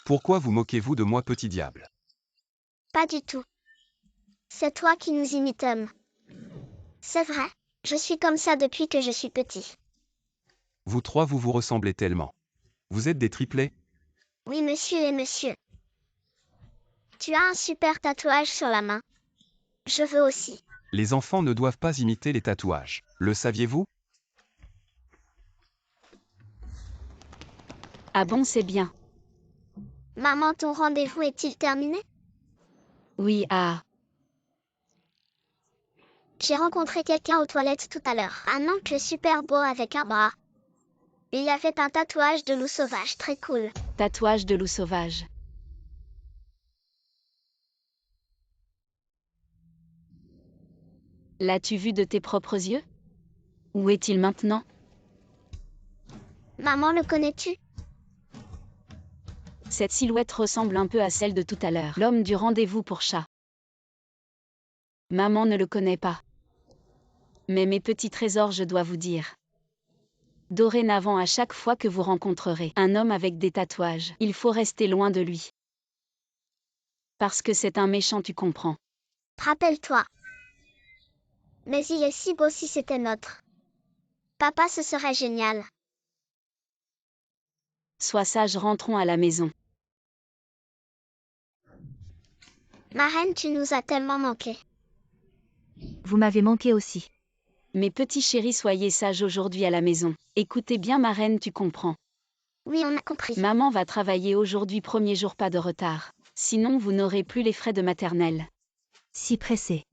Pourquoi vous moquez-vous de moi, petit diable? Pas du tout. C'est toi qui nous imites, homme. C'est vrai, je suis comme ça depuis que je suis petit. Vous trois vous ressemblez tellement. Vous êtes des triplets? Oui, monsieur et monsieur. Tu as un super tatouage sur la main. Je veux aussi. Les enfants ne doivent pas imiter les tatouages. Le saviez-vous? Ah bon, c'est bien. Maman, ton rendez-vous est-il terminé? Oui, ah. J'ai rencontré quelqu'un aux toilettes tout à l'heure. Un oncle super beau avec un bras. Il avait un tatouage de loup sauvage très cool. Tatouage de loup sauvage. L'as-tu vu de tes propres yeux? Où est-il maintenant? Maman, le connais-tu? Cette silhouette ressemble un peu à celle de tout à l'heure. L'homme du rendez-vous pour chat. Maman ne le connaît pas. Mais mes petits trésors, je dois vous dire. Dorénavant, à chaque fois que vous rencontrerez un homme avec des tatouages, il faut rester loin de lui. Parce que c'est un méchant, tu comprends. Rappelle-toi. Mais il est si beau si c'était notre. Papa, ce serait génial. Sois sage, rentrons à la maison. Marraine, tu nous as tellement manqué. Vous m'avez manqué aussi. Mes petits chéris, soyez sages aujourd'hui à la maison. Écoutez bien ma reine, tu comprends. Oui, on a compris. Maman va travailler aujourd'hui, premier jour, pas de retard. Sinon vous n'aurez plus les frais de maternelle. Si pressé.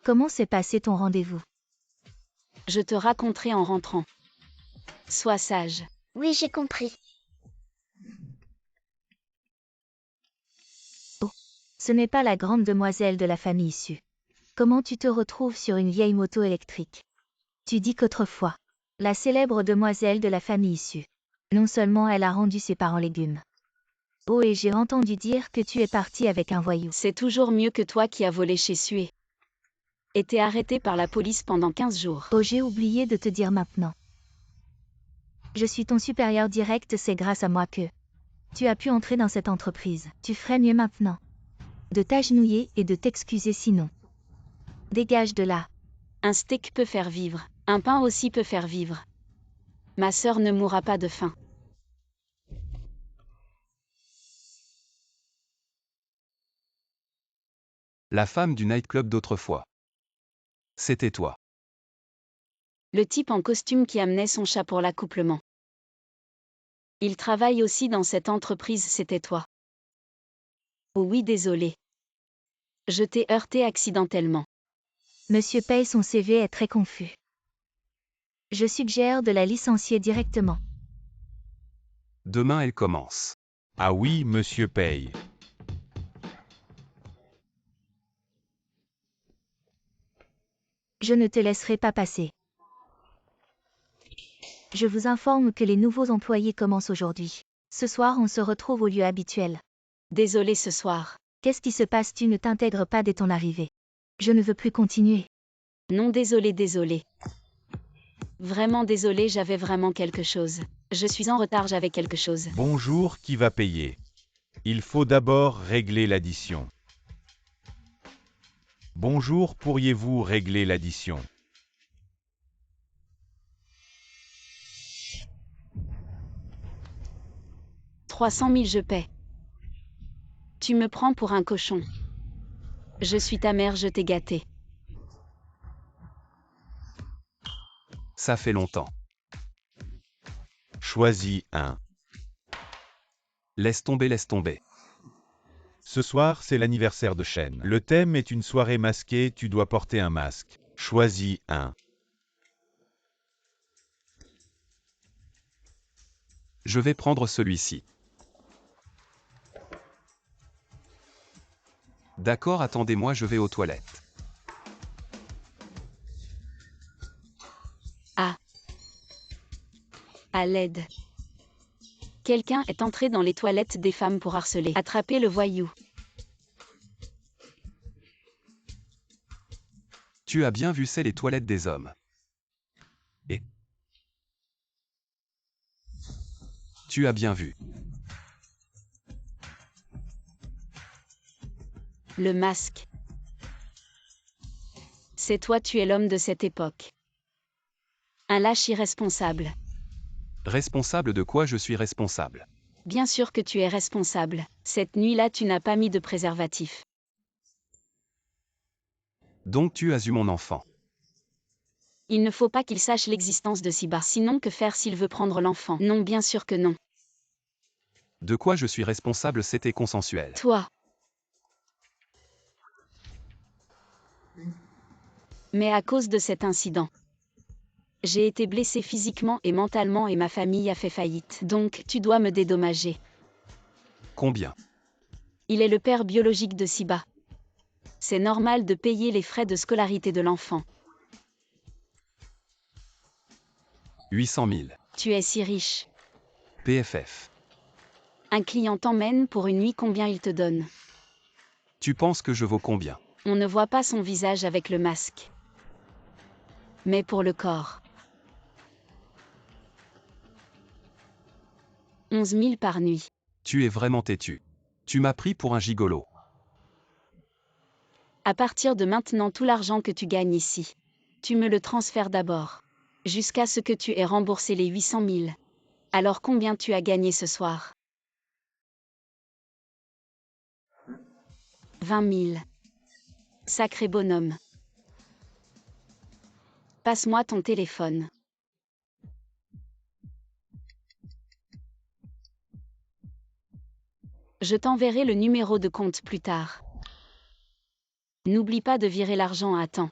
Comment s'est passé ton rendez-vous? Je te raconterai en rentrant. Sois sage. Oui, j'ai compris. Oh, ce n'est pas la grande demoiselle de la famille issue. Comment tu te retrouves sur une vieille moto électrique? Tu dis qu'autrefois, la célèbre demoiselle de la famille issue. Non seulement elle a rendu ses parents légumes. Oh, et j'ai entendu dire que tu es parti avec un voyou. C'est toujours mieux que toi qui as volé chez Sué. Et t'es arrêté par la police pendant 15 jours. Oh, j'ai oublié de te dire maintenant. Je suis ton supérieur direct, c'est grâce à moi que tu as pu entrer dans cette entreprise. Tu ferais mieux maintenant de t'agenouiller et de t'excuser sinon. Dégage de là. Un steak peut faire vivre, un pain aussi peut faire vivre. Ma sœur ne mourra pas de faim. La femme du nightclub d'autrefois. C'était toi. Le type en costume qui amenait son chat pour l'accouplement. Il travaille aussi dans cette entreprise, c'était toi. Oh oui, désolé. Je t'ai heurté accidentellement. Monsieur Paye, son CV est très confus. Je suggère de la licencier directement. Demain elle commence. Ah oui, monsieur Paye. Je ne te laisserai pas passer. Je vous informe que les nouveaux employés commencent aujourd'hui. Ce soir, on se retrouve au lieu habituel. Désolé ce soir. Qu'est-ce qui se passe? Tu ne t'intègres pas dès ton arrivée. Je ne veux plus continuer. Non, désolé. Vraiment désolé, j'avais vraiment quelque chose. Je suis en retard, j'avais quelque chose. Bonjour, qui va payer? Il faut d'abord régler l'addition. Bonjour, pourriez-vous régler l'addition? « 300 000 je paie. Tu me prends pour un cochon. Je suis ta mère, je t'ai gâté. Ça fait longtemps. Choisis un. Laisse tomber. Ce soir, c'est l'anniversaire de Chen. Le thème est une soirée masquée, tu dois porter un masque. Choisis un. Je vais prendre celui-ci. D'accord, attendez-moi, je vais aux toilettes. Ah. À l'aide. Quelqu'un est entré dans les toilettes des femmes pour harceler. Attrapez le voyou. Tu as bien vu, c'est les toilettes des hommes. Et tu as bien vu. Le masque. C'est toi, tu es l'homme de cette époque. Un lâche irresponsable. Responsable de quoi je suis responsable? Bien sûr que tu es responsable. Cette nuit-là, tu n'as pas mis de préservatif. Donc tu as eu mon enfant. Il ne faut pas qu'il sache l'existence de Siba. Sinon, que faire s'il veut prendre l'enfant? Non, bien sûr que non. De quoi je suis responsable, c'était consensuel. Toi. Mais à cause de cet incident, j'ai été blessée physiquement et mentalement et ma famille a fait faillite. Donc, tu dois me dédommager. Combien? Il est le père biologique de Siba. C'est normal de payer les frais de scolarité de l'enfant. 800 000. Tu es si riche. PFF. Un client t'emmène pour une nuit, combien il te donne? Tu penses que je vaux combien? On ne voit pas son visage avec le masque. Mais pour le corps. 11 000 par nuit. Tu es vraiment têtu. Tu m'as pris pour un gigolo. À partir de maintenant, tout l'argent que tu gagnes ici, tu me le transfères d'abord. Jusqu'à ce que tu aies remboursé les 800 000. Alors combien tu as gagné ce soir? 20 000. Sacré bonhomme. Passe-moi ton téléphone. Je t'enverrai le numéro de compte plus tard. N'oublie pas de virer l'argent à temps.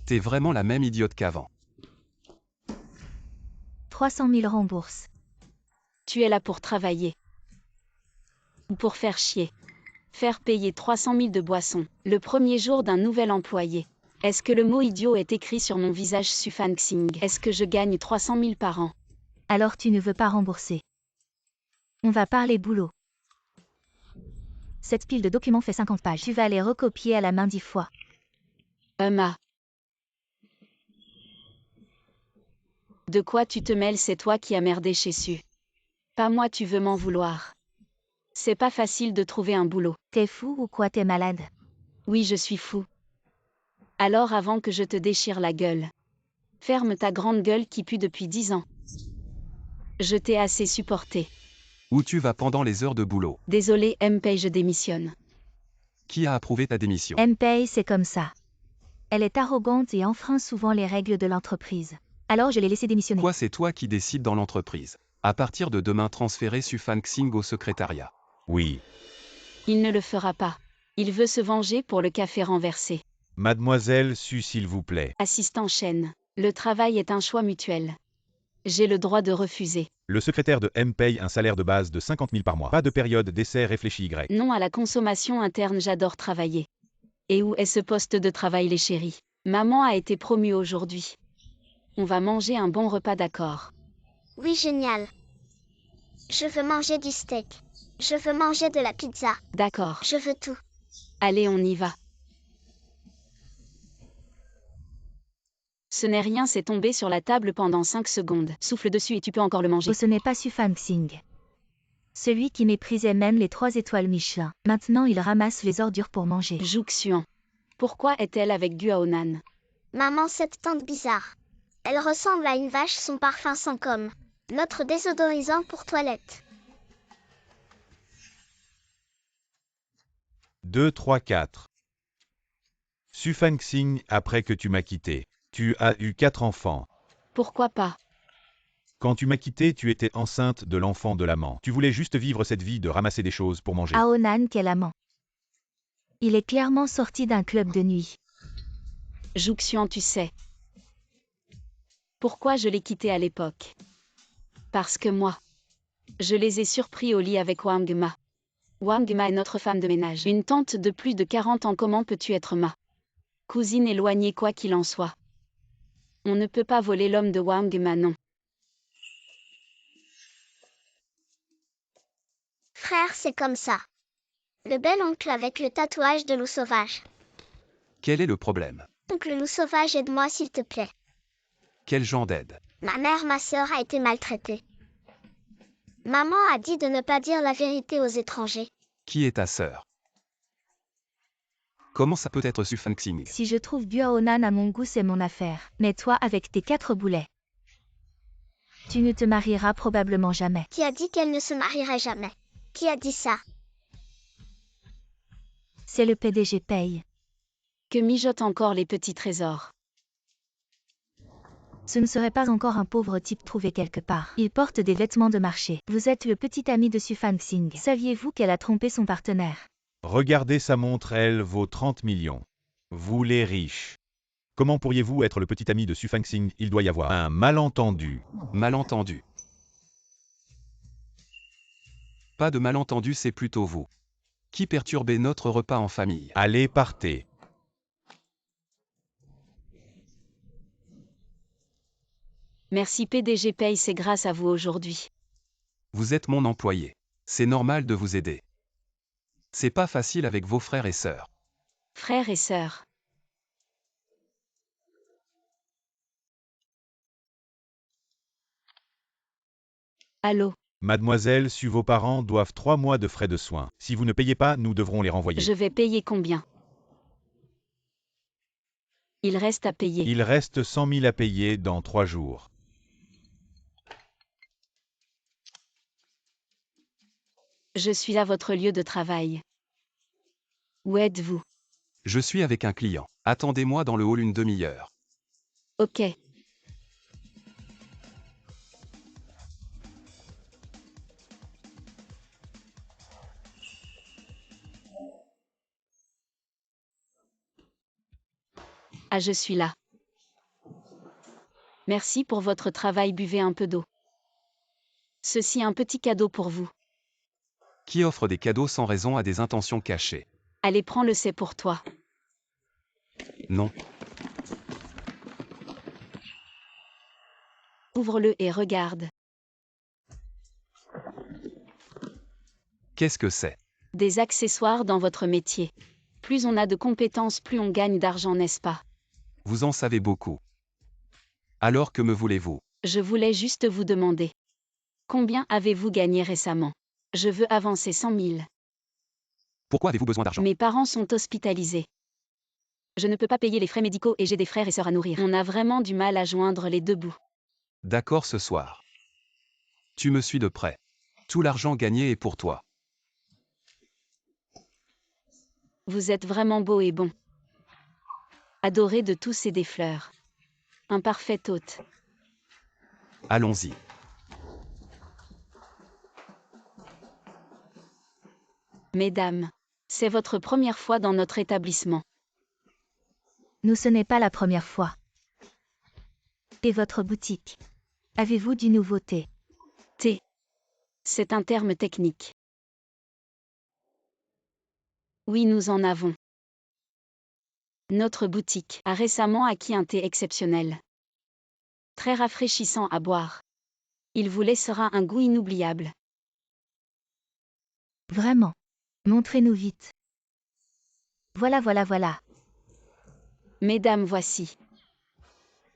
T'es vraiment la même idiote qu'avant. 300 000 rembourse. Tu es là pour travailler. Ou pour faire chier. Faire payer 300 000 de boissons, le premier jour d'un nouvel employé. Est-ce que le mot idiot est écrit sur mon visage Sufan Xing? Est-ce que je gagne 300 000 par an? Alors tu ne veux pas rembourser. On va parler boulot. Cette pile de documents fait 50 pages. Tu vas les recopier à la main 10 fois. Emma. De quoi tu te mêles? C'est toi qui as merdé chez Su. Pas moi, tu veux m'en vouloir. C'est pas facile de trouver un boulot. T'es fou ou quoi? T'es malade? Oui, je suis fou. Alors avant que je te déchire la gueule. Ferme ta grande gueule qui pue depuis 10 ans. Je t'ai assez supporté. Où tu vas pendant les heures de boulot? Désolé, MP, je démissionne. Qui a approuvé ta démission? MP, c'est comme ça. Elle est arrogante et enfreint souvent les règles de l'entreprise. Alors je l'ai laissé démissionner. Quoi, c'est toi qui décides dans l'entreprise? À partir de demain, transférer Sufan Xing au secrétariat. Oui. Il ne le fera pas. Il veut se venger pour le café renversé. Mademoiselle Su, s'il vous plaît. Assistant Chen. Le travail est un choix mutuel. J'ai le droit de refuser. Le secrétaire de M paye un salaire de base de 50 000 par mois. Pas de période d'essai réfléchie Y. Non à la consommation interne, j'adore travailler. Et où est ce poste de travail, les chéris? Maman a été promue aujourd'hui. On va manger un bon repas, d'accord? Oui, génial. Je veux manger du steak. Je veux manger de la pizza. D'accord. Je veux tout. Allez, on y va. Ce n'est rien, c'est tombé sur la table pendant 5 secondes. Souffle dessus et tu peux encore le manger. Oh, ce n'est pas Sufan Xing. Celui qui méprisait même les 3 étoiles Michelin. Maintenant il ramasse les ordures pour manger. Jouxian. Pourquoi est-elle avec Guaonan? Maman, cette tante bizarre. Elle ressemble à une vache, son parfum sent comme notre désodorisant pour toilette. 2, 3, 4. Sufan Xing, après que tu m'as quitté. Tu as eu 4 enfants. Pourquoi pas? Quand tu m'as quitté, tu étais enceinte de l'enfant de l'amant. Tu voulais juste vivre cette vie de ramasser des choses pour manger. Aonan, quel amant. Il est clairement sorti d'un club de nuit. Jouxian, tu sais. Pourquoi je l'ai quitté à l'époque? Parce que moi, je les ai surpris au lit avec Wang Ma. Wang Ma est notre femme de ménage. Une tante de plus de 40 ans, comment peux-tu être ma cousine éloignée, quoi qu'il en soit? On ne peut pas voler l'homme de Wang Ma, non. Frère, c'est comme ça. Le bel oncle avec le tatouage de loup sauvage. Quel est le problème? Oncle loup sauvage, aide-moi s'il te plaît. Quel genre d'aide? Ma sœur a été maltraitée. Maman a dit de ne pas dire la vérité aux étrangers. Qui est ta sœur? Comment ça peut être Sufang Xing? Si je trouve Buaonan à mon goût, c'est mon affaire. Mais toi, avec tes 4 boulets, tu ne te marieras probablement jamais. Qui a dit qu'elle ne se marierait jamais? Qui a dit ça? C'est le PDG paye. Que mijotent encore les petits trésors. Ce ne serait pas encore un pauvre type trouvé quelque part. Il porte des vêtements de marché. Vous êtes le petit ami de Sufang Xing. Saviez-vous qu'elle a trompé son partenaire? Regardez sa montre, elle vaut 30 millions. Vous les riches. Comment pourriez-vous être le petit ami de Sufang Xing? Il doit y avoir un malentendu. Malentendu. Pas de malentendu, c'est plutôt vous. Qui perturbez notre repas en famille? Allez, partez. Merci PDG Paye, c'est grâce à vous aujourd'hui. Vous êtes mon employé. C'est normal de vous aider. C'est pas facile avec vos frères et sœurs. Frères et sœurs. Allô, Mademoiselle, vos parents doivent 3 mois de frais de soins. Si vous ne payez pas, nous devrons les renvoyer. je vais payer combien? Il reste à payer. Il reste 100 000 à payer dans 3 jours. Je suis à votre lieu de travail. Où êtes-vous? Je suis avec un client. Attendez-moi dans le hall une demi-heure. Ok. Ah, je suis là. Merci pour votre travail, buvez un peu d'eau. Ceci un petit cadeau pour vous. Qui offre des cadeaux sans raison à des intentions cachées? Allez, prends-le, c'est pour toi. Non. Ouvre-le et regarde. Qu'est-ce que c'est? Des accessoires dans votre métier. Plus on a de compétences, plus on gagne d'argent, n'est-ce pas? Vous en savez beaucoup. Alors que me voulez-vous? Je voulais juste vous demander. Combien avez-vous gagné récemment? Je veux avancer 100 000. Pourquoi avez-vous besoin d'argent? Mes parents sont hospitalisés. Je ne peux pas payer les frais médicaux et j'ai des frères et sœurs à nourrir. On a vraiment du mal à joindre les deux bouts. D'accord, ce soir. Tu me suis de près. Tout l'argent gagné est pour toi. Vous êtes vraiment beau et bon. Adoré de tous et des fleurs. Un parfait hôte. Allons-y. Mesdames, c'est votre première fois dans notre établissement. Nous, ce n'est pas la première fois. Et votre boutique? Avez-vous du nouveauté? Thé. C'est un terme technique. Oui, nous en avons. Notre boutique a récemment acquis un thé exceptionnel. Très rafraîchissant à boire. Il vous laissera un goût inoubliable. Vraiment. Montrez-nous vite. Voilà, voilà, voilà. Mesdames, voici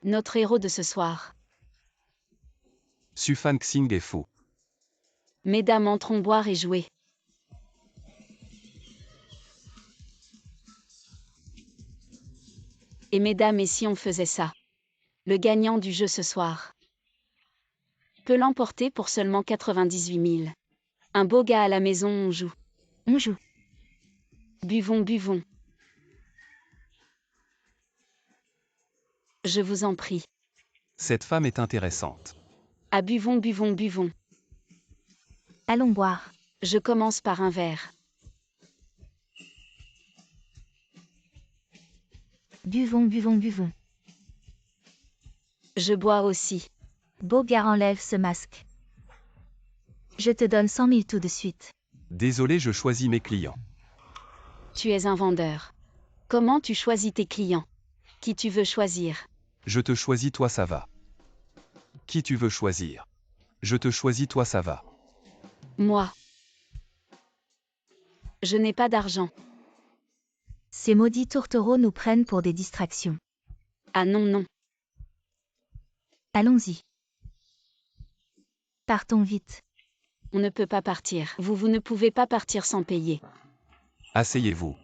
notre héros de ce soir. Sufang Xing est fou. Mesdames, entrons boire et jouer. Et mesdames, et si on faisait ça? Le gagnant du jeu ce soir peut l'emporter pour seulement 98 000. Un beau gars à la maison, on joue. On joue. Buvons, buvons. Je vous en prie. Cette femme est intéressante. Ah, buvons, buvons, buvons. Allons boire. Je commence par un verre. Buvons, buvons, buvons. Je bois aussi. Beau gars, enlève ce masque. Je te donne 100 000 tout de suite. Désolé, je choisis mes clients. Tu es un vendeur. Comment tu choisis tes clients? Qui tu veux choisir? Je te choisis, toi, ça va. Qui tu veux choisir? Je te choisis, toi, ça va. Moi. Je n'ai pas d'argent. Ces maudits tourtereaux nous prennent pour des distractions. Ah non, non. Allons-y. Partons vite. On ne peut pas partir. Vous ne pouvez pas partir sans payer. Asseyez-vous.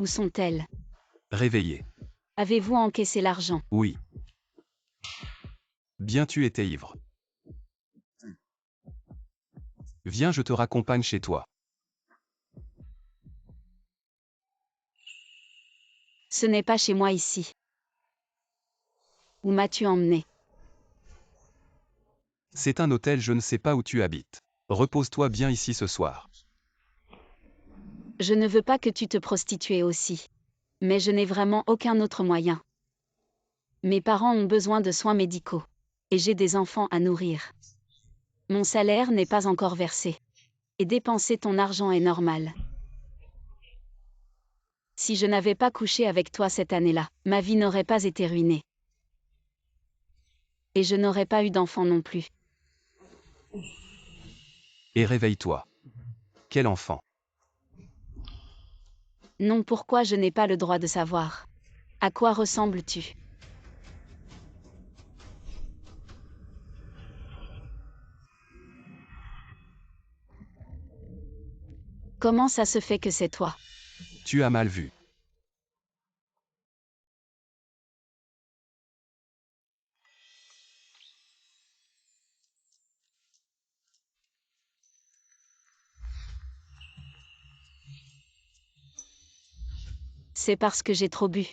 Où sont-elles? Réveillez. Avez-vous encaissé l'argent? Oui. Bien, tu étais ivre. Viens, je te raccompagne chez toi. Ce n'est pas chez moi ici. Où m'as-tu emmené? C'est un hôtel, je ne sais pas où tu habites. Repose-toi bien ici ce soir. Je ne veux pas que tu te prostitues aussi. Mais je n'ai vraiment aucun autre moyen. Mes parents ont besoin de soins médicaux. Et j'ai des enfants à nourrir. Mon salaire n'est pas encore versé. Et dépenser ton argent est normal. Si je n'avais pas couché avec toi cette année-là, ma vie n'aurait pas été ruinée. Et je n'aurais pas eu d'enfant non plus. Et réveille-toi. Quel enfant? Non, pourquoi je n'ai pas le droit de savoir? À quoi ressembles-tu? Comment ça se fait que c'est toi? Tu as mal vu. C'est parce que j'ai trop bu.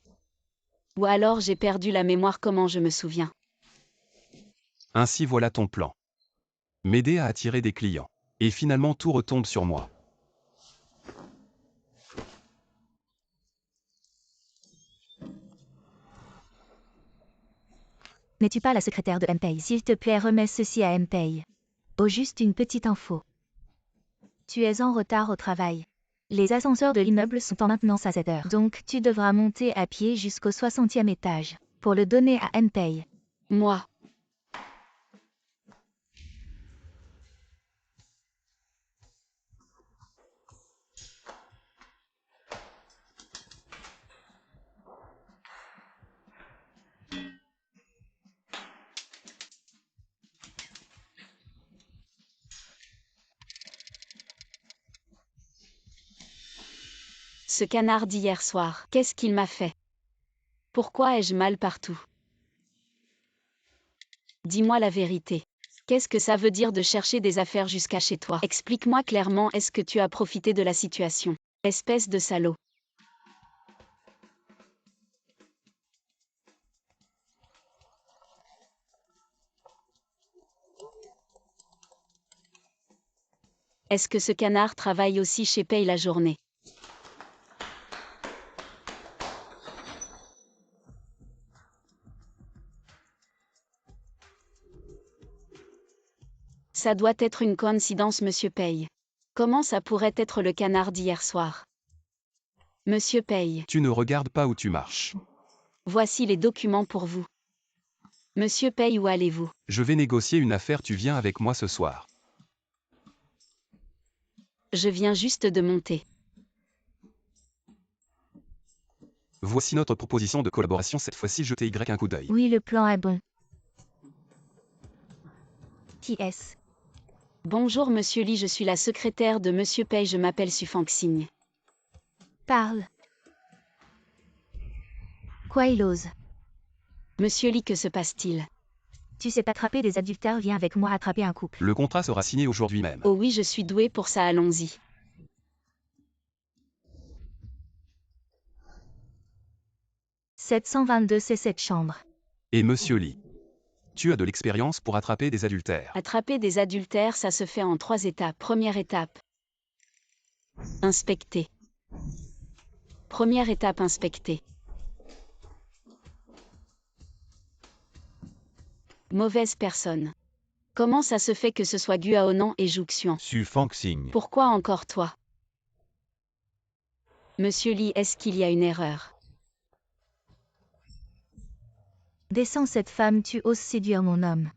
Ou alors j'ai perdu la mémoire, comment je me souviens. Ainsi voilà ton plan. M'aider à attirer des clients. Et finalement tout retombe sur moi. N'es-tu pas la secrétaire de MPay? S'il te plaît, remets ceci à MPay. Oh, juste une petite info. Tu es en retard au travail. Les ascenseurs de l'immeuble sont en maintenance à 7 heures. Donc, tu devras monter à pied jusqu'au 60e étage. Pour le donner à MPay. Moi. Ce canard d'hier soir, qu'est-ce qu'il m'a fait? Pourquoi ai-je mal partout? Dis-moi la vérité. Qu'est-ce que ça veut dire de chercher des affaires jusqu'à chez toi? Explique-moi clairement, est-ce que tu as profité de la situation? Espèce de salaud. Est-ce que ce canard travaille aussi chez Paye la journée? Ça doit être une coïncidence, Monsieur Paye. Comment ça pourrait être le canard d'hier soir? Monsieur Paye. Tu ne regardes pas où tu marches. Voici les documents pour vous. Monsieur Paye, où allez-vous? Je vais négocier une affaire, tu viens avec moi ce soir. Je viens juste de monter. Voici notre proposition de collaboration, cette fois-ci jetez un coup d'œil. Oui, le plan est bon. TS. Bonjour Monsieur Lee, je suis la secrétaire de Monsieur Paye, je m'appelle Su Fangxing. Parle. Quoi, il ose? Monsieur Lee, que se passe-t-il? Tu sais attraper des adultères, viens avec moi attraper un couple. Le contrat sera signé aujourd'hui même. Oh oui, je suis douée pour ça, allons-y. « 722, c'est cette chambre. Et Monsieur Lee, tu as de l'expérience pour attraper des adultères. Attraper des adultères, ça se fait en 3 étapes. Première étape. Inspecter. Première étape, inspecter. Mauvaise personne. Comment ça se fait que ce soit Guaonan et Jouxian? Su Fangxing. Pourquoi encore toi? Monsieur Lee, est-ce qu'il y a une erreur? Descends cette femme, tu oses séduire mon homme.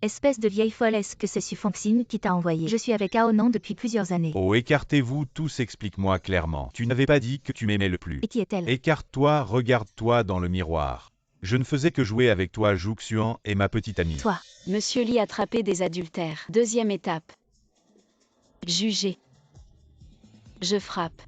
Espèce de vieille folle, est-ce que c'est Sufanxin qui t'a envoyé? Je suis avec Aonan depuis plusieurs années. Oh, écartez-vous tous, explique-moi clairement. Tu n'avais pas dit que tu m'aimais le plus. Et qui est-elle? Écarte-toi, regarde-toi dans le miroir. Je ne faisais que jouer avec toi, Jouxian, et ma petite amie. Toi. Monsieur Lee attrapé des adultères. Deuxième étape. Juger. Je frappe.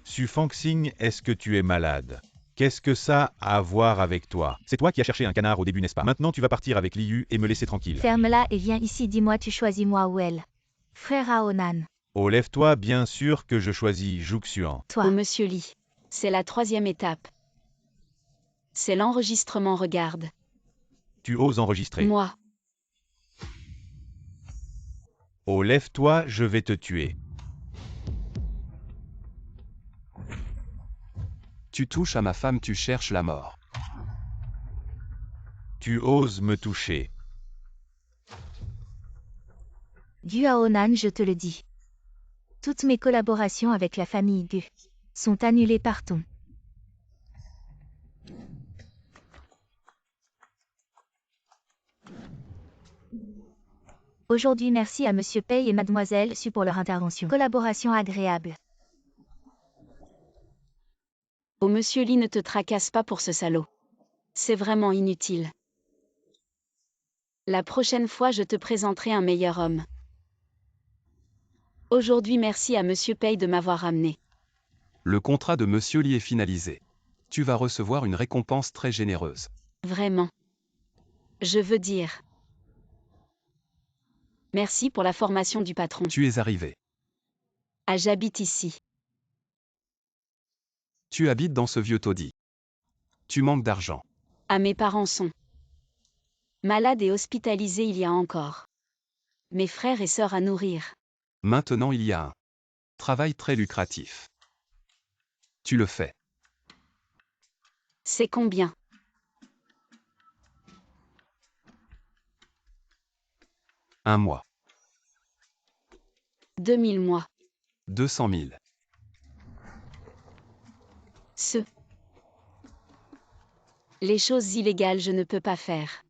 Sufanxin, est-ce que tu es malade? Qu'est-ce que ça a à voir avec toi? C'est toi qui as cherché un canard au début, n'est-ce pas? Maintenant tu vas partir avec Liu et me laisser tranquille. Ferme-la et viens ici, dis-moi, tu choisis moi ou elle? Frère Aonan. Oh, lève-toi, bien sûr que je choisis Jouxian. Toi. Au Monsieur Lee. C'est la troisième étape. C'est l'enregistrement, regarde. Tu oses enregistrer. Moi. Oh, lève-toi, je vais te tuer. Tu touches à ma femme, tu cherches la mort. Tu oses me toucher. Gu Aonan, je te le dis. Toutes mes collaborations avec la famille Gu sont annulées par ton. Aujourd'hui, merci à Monsieur Pei et Mademoiselle Su pour leur intervention. Collaboration agréable. Au Monsieur Lee, ne te tracasse pas pour ce salaud. C'est vraiment inutile. La prochaine fois, je te présenterai un meilleur homme. Aujourd'hui, merci à Monsieur Pei de m'avoir ramené. Le contrat de Monsieur Lee est finalisé. Tu vas recevoir une récompense très généreuse. Vraiment. Je veux dire. Merci pour la formation du patron. Tu es arrivé. Ah, j'habite ici. Tu habites dans ce vieux taudis. Tu manques d'argent. Ah, mes parents sont malades et hospitalisés il y a encore. Mes frères et sœurs à nourrir. Maintenant il y a un travail très lucratif. Tu le fais. C'est combien? Un mois. 2000 mois. 200 000. Les choses illégales je ne peux pas faire.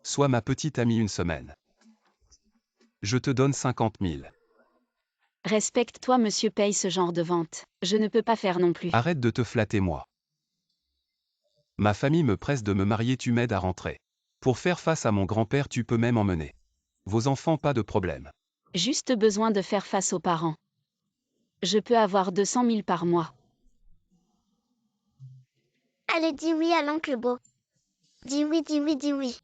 Sois ma petite amie une semaine. Je te donne 50 000. Respecte-toi, Monsieur Paye, ce genre de vente. Je ne peux pas faire non plus. Arrête de te flatter, moi. Ma famille me presse de me marier, tu m'aides à rentrer. Pour faire face à mon grand-père, tu peux même emmener vos enfants, pas de problème. Juste besoin de faire face aux parents. Je peux avoir 200 000 par mois. Allez, dis oui à l'oncle Beau. Dis oui, dis oui, dis oui.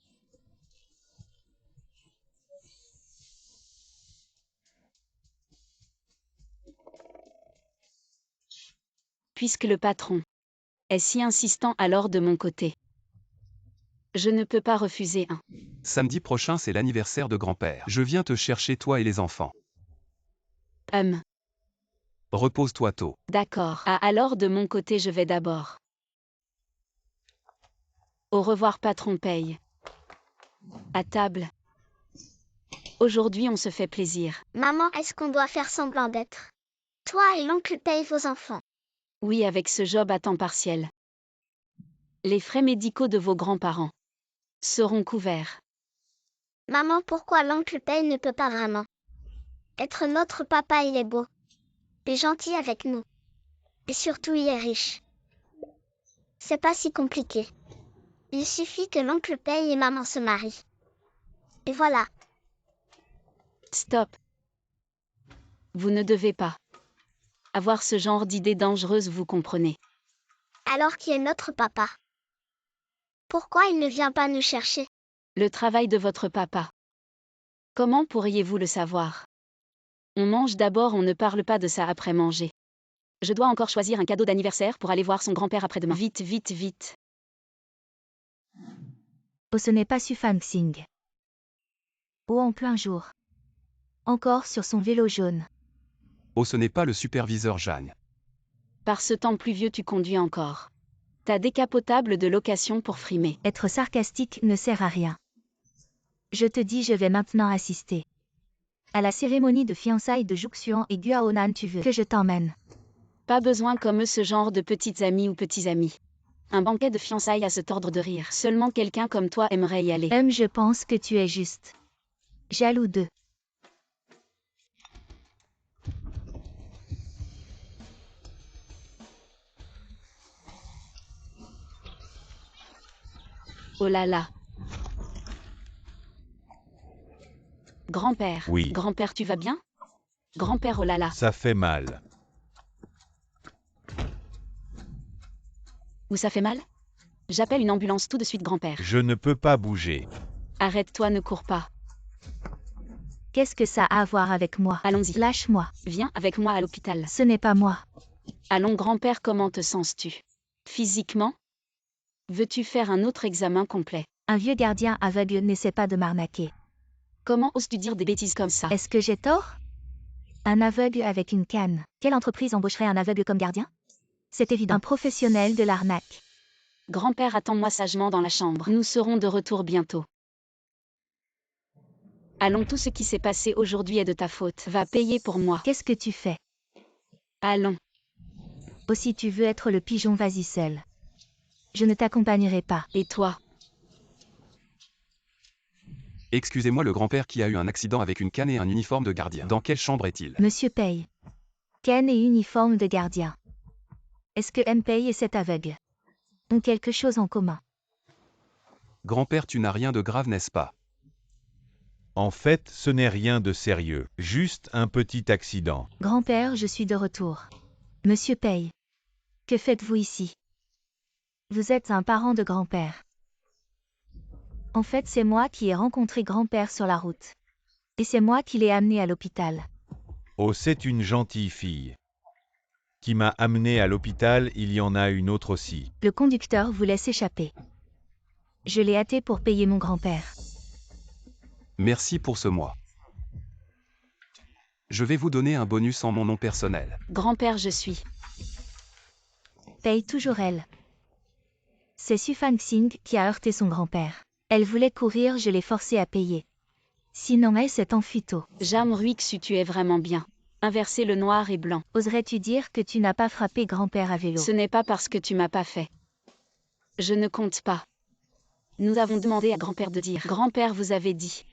Puisque le patron est si insistant, alors de mon côté, je ne peux pas refuser un. Samedi prochain, c'est l'anniversaire de grand-père. Je viens te chercher, toi et les enfants. Repose-toi tôt. D'accord. Ah, alors de mon côté, je vais d'abord. Au revoir, patron Paye. À table. Aujourd'hui, on se fait plaisir. Maman, est-ce qu'on doit faire semblant d'être toi et l'oncle payent vos enfants? Oui, avec ce job à temps partiel. Les frais médicaux de vos grands-parents seront couverts. Maman, pourquoi l'oncle Paye ne peut pas vraiment être notre papa? Il est beau. Il est gentil avec nous. Et surtout, il est riche. C'est pas si compliqué. Il suffit que l'oncle Paye et maman se marient. Et voilà. Stop. Vous ne devez pas avoir ce genre d'idées dangereuses, vous comprenez. Alors qui est notre papa? Pourquoi il ne vient pas nous chercher? Le travail de votre papa. Comment pourriez-vous le savoir? On mange d'abord, on ne parle pas de ça après manger. Je dois encore choisir un cadeau d'anniversaire pour aller voir son grand-père après-demain. Vite, vite, vite. Oh, ce n'est pas Sufanxing. Oh, en plein jour. Encore sur son vélo jaune. Oh, ce n'est pas le superviseur Jeanne. Par ce temps pluvieux, tu conduis encore. Ta décapotable de location pour frimer. Être sarcastique ne sert à rien. Je te dis, je vais maintenant assister à la cérémonie de fiançailles de Jouxian et Guaonan. Tu veux que je t'emmène? Pas besoin comme eux ce genre de petites amies ou petits amis. Un banquet de fiançailles à se tordre de rire. Seulement quelqu'un comme toi aimerait y aller. Je pense que tu es juste jaloux d'eux. Oh là là. Grand-père. Oui. Grand-père, tu vas bien? Grand-père, oh là là. Ça fait mal. Où ça fait mal? J'appelle une ambulance tout de suite, grand-père. Je ne peux pas bouger. Arrête-toi, ne cours pas. Qu'est-ce que ça a à voir avec moi? Allons-y. Lâche-moi. Viens avec moi à l'hôpital. Ce n'est pas moi. Allons, grand-père, comment te sens-tu? Physiquement? Veux-tu faire un autre examen complet? Un vieux gardien aveugle n'essaie pas de m'arnaquer. Comment oses-tu dire des bêtises comme ça? Est-ce que j'ai tort? Un aveugle avec une canne. Quelle entreprise embaucherait un aveugle comme gardien? C'est évident. Un professionnel de l'arnaque. Grand-père, attends-moi sagement dans la chambre. Nous serons de retour bientôt. Allons, tout ce qui s'est passé aujourd'hui est de ta faute. Va payer pour moi. Qu'est-ce que tu fais? Allons. Aussi tu veux être le pigeon, vas-y seul. Je ne t'accompagnerai pas. Et toi? Excusez-moi, le grand-père qui a eu un accident avec une canne et un uniforme de gardien. Dans quelle chambre est-il? Monsieur Paye. Canne et uniforme de gardien. Est-ce que M. Paye et cet aveugle ont quelque chose en commun? Grand-père, tu n'as rien de grave, n'est-ce pas? En fait, ce n'est rien de sérieux. Juste un petit accident. Grand-père, je suis de retour. Monsieur Paye. Que faites-vous ici? Vous êtes un parent de grand-père. En fait, c'est moi qui ai rencontré grand-père sur la route. Et c'est moi qui l'ai amené à l'hôpital. Oh, c'est une gentille fille. Qui m'a amené à l'hôpital, il y en a une autre aussi. Le conducteur voulait s'échapper. Je l'ai hâté pour payer mon grand-père. Merci pour ce mois. Je vais vous donner un bonus en mon nom personnel. Grand-père, je suis. Paye toujours elle. C'est Sufang Singh qui a heurté son grand-père. Elle voulait courir, je l'ai forcée à payer. Sinon elle s'est enfuie tôt. Jam Ruixu, tu es vraiment bien. Inverser le noir et blanc. Oserais-tu dire que tu n'as pas frappé grand-père à vélo? Ce n'est pas parce que tu m'as pas fait. Je ne compte pas. Nous avons demandé à grand-père de dire. Grand-père, vous avez dit.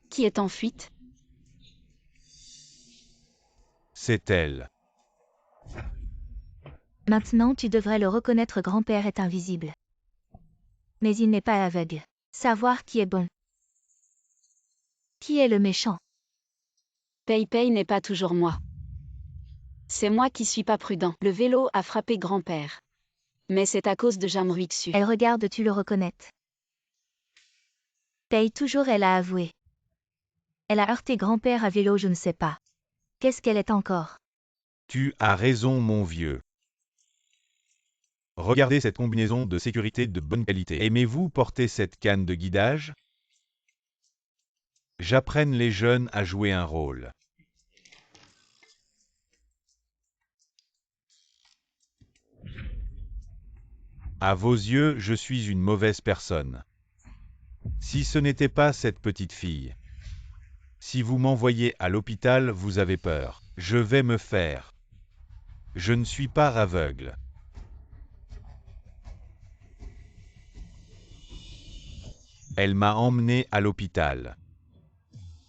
Qui est en fuite? C'est elle. Maintenant tu devrais le reconnaître, grand-père est invisible. Mais il n'est pas aveugle. Savoir qui est bon. Qui est le méchant? Paye n'est pas toujours moi. C'est moi qui suis pas prudent. Le vélo a frappé grand-père. Mais c'est à cause de Jam Ruixu. Elle regarde, tu le reconnais. Paye toujours, elle a avoué. Elle a heurté grand-père à vélo, je ne sais pas. Qu'est-ce qu'elle est encore? Tu as raison, mon vieux. Regardez cette combinaison de sécurité de bonne qualité. Aimez-vous porter cette canne de guidage? J'apprenne les jeunes à jouer un rôle. À vos yeux, je suis une mauvaise personne. Si ce n'était pas cette petite fille. Si vous m'envoyez à l'hôpital, vous avez peur. Je vais me faire. Je ne suis pas aveugle. Elle m'a emmené à l'hôpital.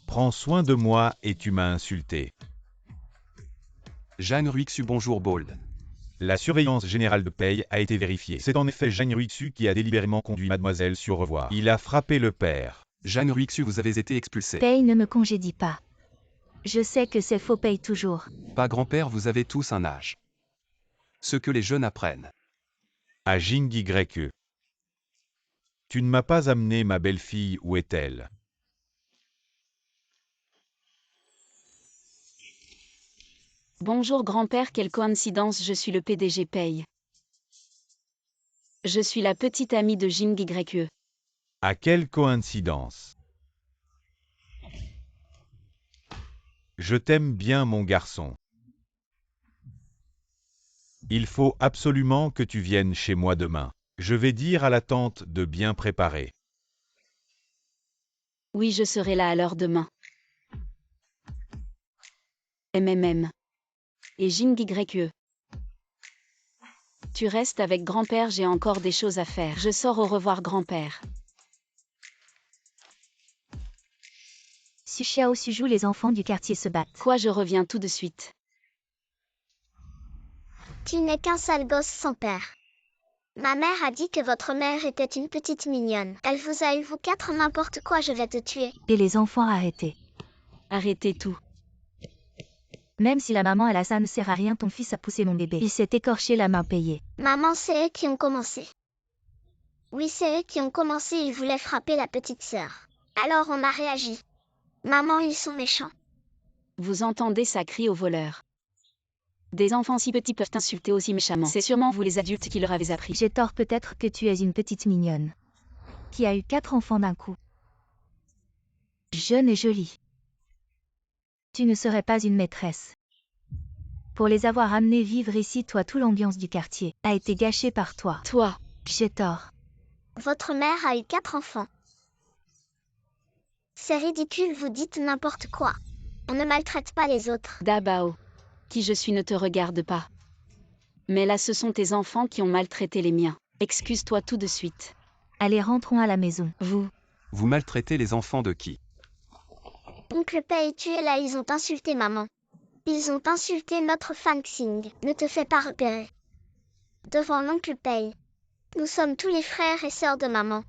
Prends soin de moi et tu m'as insulté. Jeanne Ruixu, bonjour Bold. La surveillance générale de Paye a été vérifiée. C'est en effet Jeanne Ruixu qui a délibérément conduit mademoiselle sur revoir. Il a frappé le père. Jeanne Ruixu, vous avez été expulsée. Paye ne me congédie pas. Je sais que c'est faux, Paye toujours. Pas grand-père, vous avez tous un âge. Ce que les jeunes apprennent. À Jingy Greke. Tu ne m'as pas amené ma belle-fille, où est-elle? Bonjour grand-père, quelle coïncidence, je suis le PDG Paye. Je suis la petite amie de Jim Greke. À quelle coïncidence? Je t'aime bien, mon garçon. Il faut absolument que tu viennes chez moi demain. Je vais dire à la tante de bien préparer. Oui, je serai là à l'heure demain. MMM. Et Jim Greke. Tu restes avec grand-père, j'ai encore des choses à faire. Je sors, au revoir grand-père. Su Xiao Su joue, les enfants du quartier se battent. Quoi, je reviens tout de suite. Tu n'es qu'un sale gosse sans père. Ma mère a dit que votre mère était une petite mignonne. Elle vous a eu vous quatre, n'importe quoi, je vais te tuer. Et les enfants arrêtés. Arrêtez tout. Même si la maman elle a ça ne sert à rien, ton fils a poussé mon bébé. Il s'est écorché la main payée. Maman, c'est eux qui ont commencé. Oui, c'est eux qui ont commencé, ils voulaient frapper la petite sœur. Alors on a réagi. Maman, ils sont méchants. Vous entendez, ça crie au voleur. Des enfants si petits peuvent insulter aussi méchamment. C'est sûrement vous les adultes qui leur avez appris. J'ai tort, peut-être que tu es une petite mignonne. Qui a eu 4 enfants d'un coup. Jeune et jolie. Tu ne serais pas une maîtresse. Pour les avoir amenés vivre ici, toi, toute l'ambiance du quartier a été gâchée par toi. Toi, J'ai tort. Votre mère a eu 4 enfants. C'est ridicule, vous dites n'importe quoi. On ne maltraite pas les autres. Dabao. Qui je suis ne te regarde pas. Mais là, ce sont tes enfants qui ont maltraité les miens. Excuse-toi tout de suite. Allez, rentrons à la maison. Vous maltraitez les enfants de qui? Oncle Pei, tu es là, ils ont insulté maman. Ils ont insulté notre Fan Xing. Ne te fais pas repérer. Devant l'oncle Pei. Nous sommes tous les frères et sœurs de maman.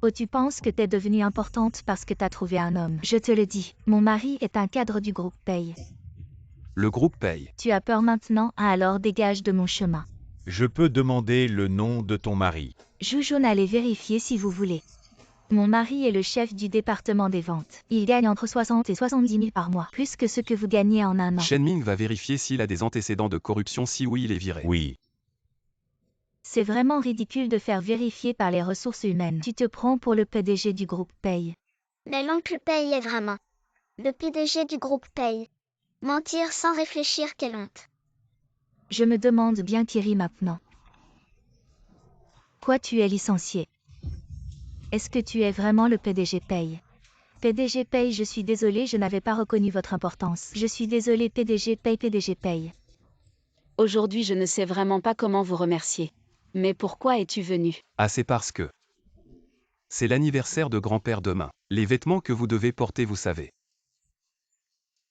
Oh, tu penses que t'es devenue importante parce que t'as trouvé un homme. Je te le dis, mon mari est un cadre du groupe Pei. Le groupe paye. Tu as peur maintenant, alors dégage de mon chemin. Je peux demander le nom de ton mari. Joujoun, allez vérifier si vous voulez. Mon mari est le chef du département des ventes. Il gagne entre 60 et 70 000 par mois, plus que ce que vous gagnez en un an. Shenming va vérifier s'il a des antécédents de corruption, si oui, il est viré. Oui. C'est vraiment ridicule de faire vérifier par les ressources humaines. Tu te prends pour le PDG du groupe Pei. Mais l'oncle Pei est vraiment le PDG du groupe Pei. Mentir sans réfléchir, quelle honte. Je me demande bien qui rit maintenant. Quoi, tu es licencié? Est-ce que tu es vraiment le PDG Pei? PDG Pei, je suis désolé, je n'avais pas reconnu votre importance. Je suis désolé, PDG Pei, PDG Pei. Aujourd'hui, je ne sais vraiment pas comment vous remercier. Mais pourquoi es-tu venu? Ah, c'est parce que c'est l'anniversaire de grand-père demain. Les vêtements que vous devez porter, vous savez.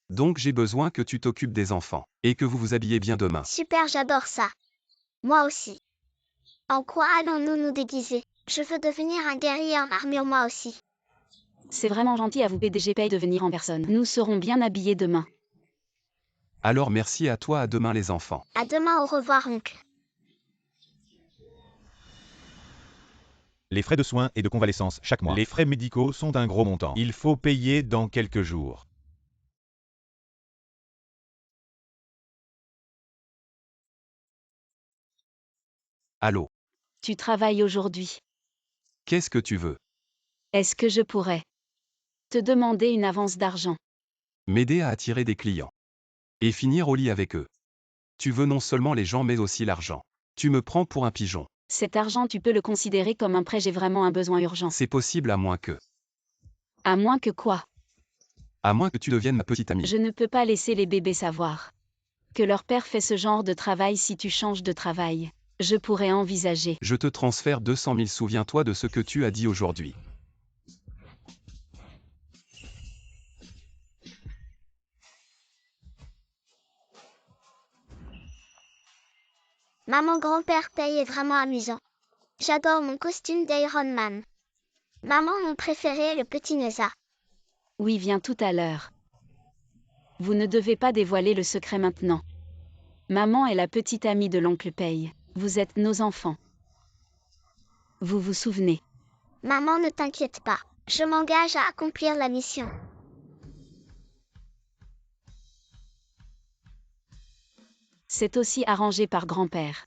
Donc j'ai besoin que tu t'occupes des enfants, et que vous vous habillez bien demain. Super, j'adore ça. Moi aussi. En quoi allons-nous nous déguiser? Je veux devenir un guerrier en armure moi aussi. C'est vraiment gentil à vous, PDG Pei, de venir en personne. Nous serons bien habillés demain. Alors merci à toi, à demain les enfants. À demain, au revoir oncle. Les frais de soins et de convalescence chaque mois. Les frais médicaux sont d'un gros montant. Il faut payer dans quelques jours. Allô? Tu travailles aujourd'hui. Qu'est-ce que tu veux? Est-ce que je pourrais te demander une avance d'argent? M'aider à attirer des clients. Et finir au lit avec eux. Tu veux non seulement les gens mais aussi l'argent. Tu me prends pour un pigeon. Cet argent, tu peux le considérer comme un prêt, j'ai vraiment un besoin urgent. C'est possible à moins que. À moins que quoi? À moins que tu deviennes ma petite amie. Je ne peux pas laisser les bébés savoir que leur père fait ce genre de travail. Si tu changes de travail, je pourrais envisager. Je te transfère 200 000, souviens-toi de ce que tu as dit aujourd'hui. Maman, grand-père Pei est vraiment amusant. J'adore mon costume d'Iron Man. Maman, mon préféré est le petit Neza. Oui, viens tout à l'heure. Vous ne devez pas dévoiler le secret maintenant. Maman est la petite amie de l'oncle Pei. Vous êtes nos enfants. Vous vous souvenez? Maman, ne t'inquiète pas. Je m'engage à accomplir la mission. C'est aussi arrangé par grand-père.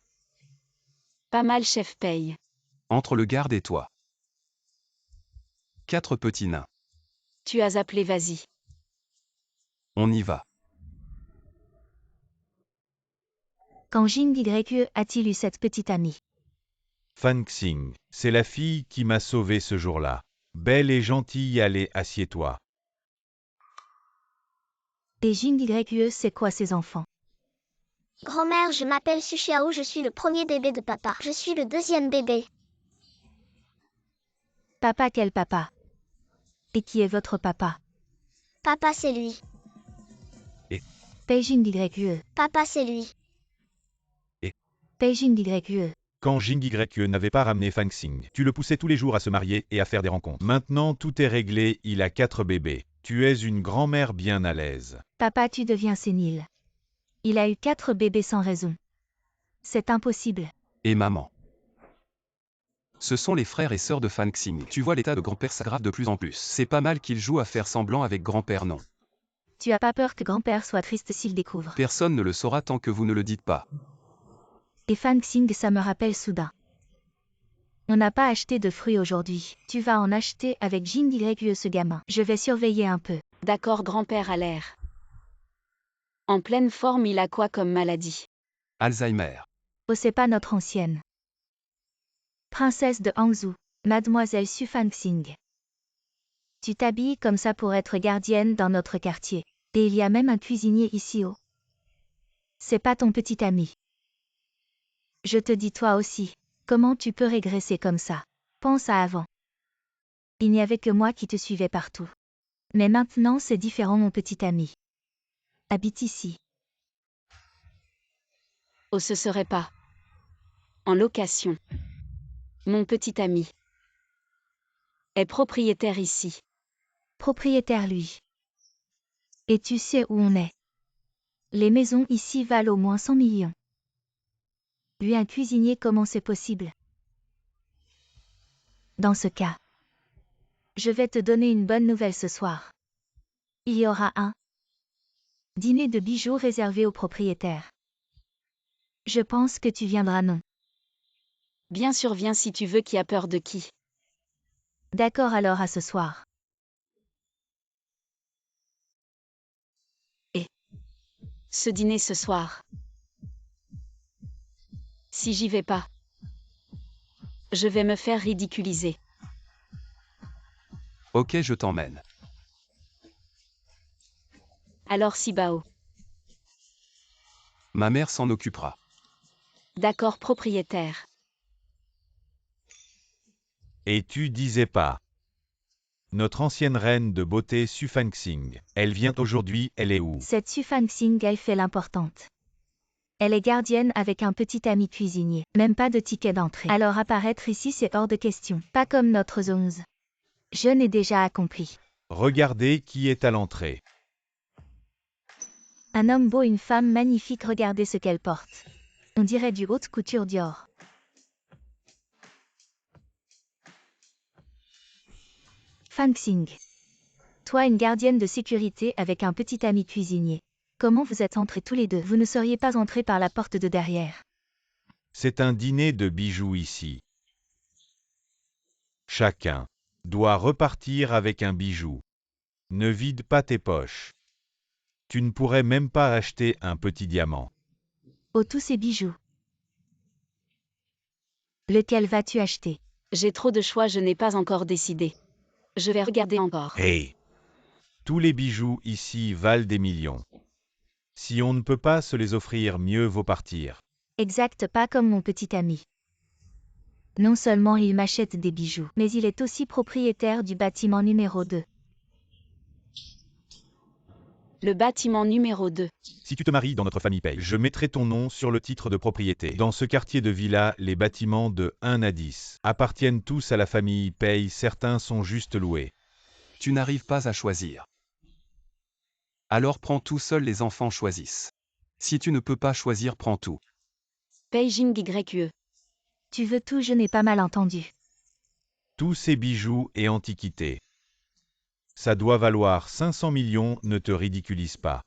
Pas mal, chef Pei. Entre le garde et toi. 4 petits nains. Tu as appelé, vas-y. On y va. Quand Jing YE a-t-il eu cette petite amie? Fan Xing, c'est la fille qui m'a sauvé ce jour-là. Belle et gentille, allez, assieds-toi. Et Jing YE, c'est quoi ses enfants? Grand-mère, je m'appelle Suchiao, je suis le premier bébé de papa. Je suis le deuxième bébé. Papa, quel papa? Et qui est votre papa? Papa, c'est lui. Beijing YE. Papa, c'est lui. Beijing YE. Quand Jing Yue n'avait pas ramené Fang Xing, tu le poussais tous les jours à se marier et à faire des rencontres. Maintenant, tout est réglé, il a 4 bébés. Tu es une grand-mère bien à l'aise. Papa, tu deviens sénile. Il a eu 4 bébés sans raison. C'est impossible. Et maman. Ce sont les frères et sœurs de Fan Xing. Tu vois, l'état de grand-père s'aggrave de plus en plus. C'est pas mal qu'il joue à faire semblant avec grand-père, non. Tu as pas peur que grand-père soit triste s'il découvre? Personne ne le saura tant que vous ne le dites pas. Et Fang Xing, ça me rappelle soudain. On n'a pas acheté de fruits aujourd'hui. Tu vas en acheter avec Jing YE, ce gamin. Je vais surveiller un peu. D'accord, grand-père a l'air. En pleine forme, il a quoi comme maladie? Alzheimer. Oh, c'est pas notre ancienne princesse de Hangzhou, mademoiselle Su Fang Xing. Tu t'habilles comme ça pour être gardienne dans notre quartier. Et il y a même un cuisinier ici. Oh. C'est pas ton petit ami. Je te dis toi aussi. Comment tu peux régresser comme ça? Pense à avant. Il n'y avait que moi qui te suivais partout. Mais maintenant c'est différent, mon petit ami. Habite ici. Oh, ce serait pas. En location. Mon petit ami est propriétaire ici. Propriétaire lui. Et tu sais où on est. Les maisons ici valent au moins 100 millions. Lui, un cuisinier, comment c'est possible? Dans ce cas, je vais te donner une bonne nouvelle ce soir. Il y aura un dîner de bijoux réservé aux propriétaires. Je pense que tu viendras, non? Bien sûr, viens si tu veux. Qui a peur de qui? D'accord, alors à ce soir. Ce dîner ce soir. Si j'y vais pas, je vais me faire ridiculiser. Ok, je t'emmène. Alors Sibao. Ma mère s'en occupera. D'accord, propriétaire. Et tu disais pas. Notre ancienne reine de beauté Su Fang Xing, elle vient aujourd'hui, elle est où? Cette Su Fang Xing, elle fait l'importante. Elle est gardienne avec un petit ami cuisinier. Même pas de ticket d'entrée. Alors apparaître ici, c'est hors de question. Pas comme notre Zonz. Je n'ai déjà accompli. Regardez qui est à l'entrée. Un homme beau, une femme magnifique, regardez ce qu'elle porte. On dirait du haute couture Dior. Fang Xing. Toi, une gardienne de sécurité avec un petit ami cuisinier. Comment vous êtes entrés tous les deux? Vous ne seriez pas entrés par la porte de derrière. C'est un dîner de bijoux ici. Chacun doit repartir avec un bijou. Ne vide pas tes poches. Tu ne pourrais même pas acheter un petit diamant. Oh, tous ces bijoux. Lequel vas-tu acheter? J'ai trop de choix, je n'ai pas encore décidé. Je vais regarder encore. Hey! Tous les bijoux ici valent des millions. Si on ne peut pas se les offrir, mieux vaut partir. Exact, pas comme mon petit ami. Non seulement il m'achète des bijoux, mais il est aussi propriétaire du bâtiment numéro 2. Le bâtiment numéro 2. Si tu te maries dans notre famille paye, je mettrai ton nom sur le titre de propriété. Dans ce quartier de villa, les bâtiments de 1 à 10 appartiennent tous à la famille paye, certains sont juste loués. Tu n'arrives pas à choisir. Alors prends tout, seul les enfants choisissent. Si tu ne peux pas choisir, prends tout. Beijing YE. Tu veux tout, je n'ai pas mal entendu. Tous ces bijoux et antiquités. Ça doit valoir 500 millions, ne te ridiculise pas.